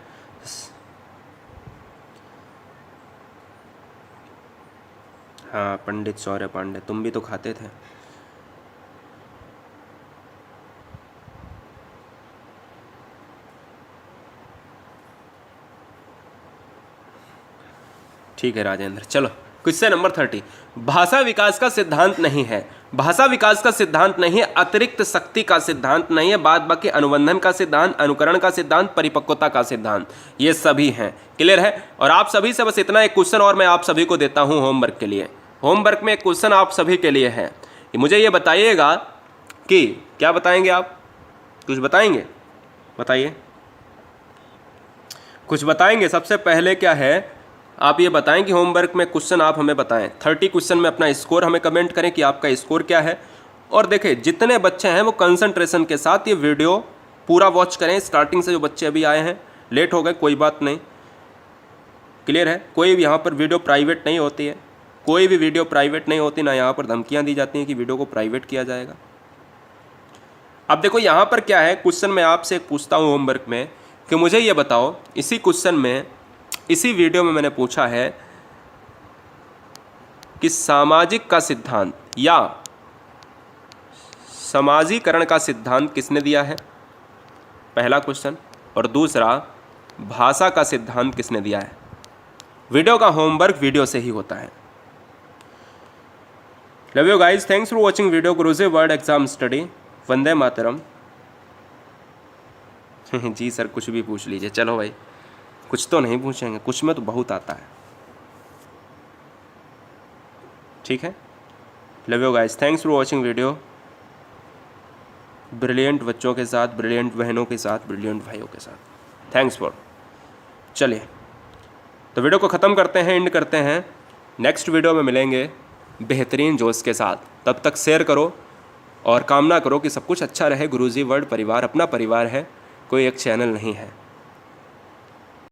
हाँ पंडित शौर्य पांडे, तुम भी तो खाते थे। ठीक है राजेंद्र। चलो क्वेश्चन नंबर 30, भाषा विकास का सिद्धांत नहीं है। भाषा विकास का सिद्धांत नहीं है, अतिरिक्त शक्ति का सिद्धांत नहीं है, बाद बाकी अनुबंधन का सिद्धांत, अनुकरण का सिद्धांत, परिपक्वता का सिद्धांत, ये सभी हैं। क्लियर है? और आप सभी से बस इतना एक क्वेश्चन और मैं आप सभी को देता हूं होमवर्क के लिए। होमवर्क में एक क्वेश्चन आप सभी के लिए है, मुझे ये बताइएगा कि क्या बताएंगे आप, कुछ बताएंगे? बताइए, कुछ बताएंगे? सबसे पहले क्या है, आप ये बताएं कि होमवर्क में क्वेश्चन आप हमें बताएं। 30 क्वेश्चन में अपना स्कोर हमें कमेंट करें कि आपका स्कोर क्या है। और देखें जितने बच्चे हैं वो कंसंट्रेशन के साथ ये वीडियो पूरा वॉच करें, स्टार्टिंग से। जो बच्चे अभी आए हैं लेट हो गए, कोई बात नहीं। क्लियर है? कोई भी यहाँ पर वीडियो प्राइवेट नहीं होती है, कोई भी वीडियो प्राइवेट नहीं होती, ना यहाँ पर धमकियाँ दी जाती हैं कि वीडियो को प्राइवेट किया जाएगा। अब देखो यहाँ पर क्या है, क्वेश्चन मैं आपसे एक पूछता हूँ होमवर्क में कि मुझे ये बताओ, इसी क्वेश्चन में, इसी वीडियो में मैंने पूछा है कि सामाजिक का सिद्धांत या समाजीकरण का सिद्धांत किसने दिया है, पहला क्वेश्चन। और दूसरा, भाषा का सिद्धांत किसने दिया है। वीडियो का होमवर्क वीडियो से ही होता है। Love you guys, thanks for watching video Guruji word exam study. Vande Mataram. जी सर, कुछ भी पूछ लीजिए। चलो भाई, कुछ तो नहीं पूछेंगे, कुछ में तो बहुत आता है। ठीक है, love you guys, thanks for watching video. Brilliant बच्चों के साथ, ब्रिलियंट बहनों के साथ, ब्रिलियंट भाइयों के साथ, थैंक्स फॉर। चलिए तो वीडियो को ख़त्म करते हैं, एंड करते हैं। नेक्स्ट वीडियो में मिलेंगे बेहतरीन जोश के साथ। तब तक शेयर करो और कामना करो कि सब कुछ अच्छा रहे। गुरुजी वर्ल्ड परिवार अपना परिवार है, कोई एक चैनल नहीं है।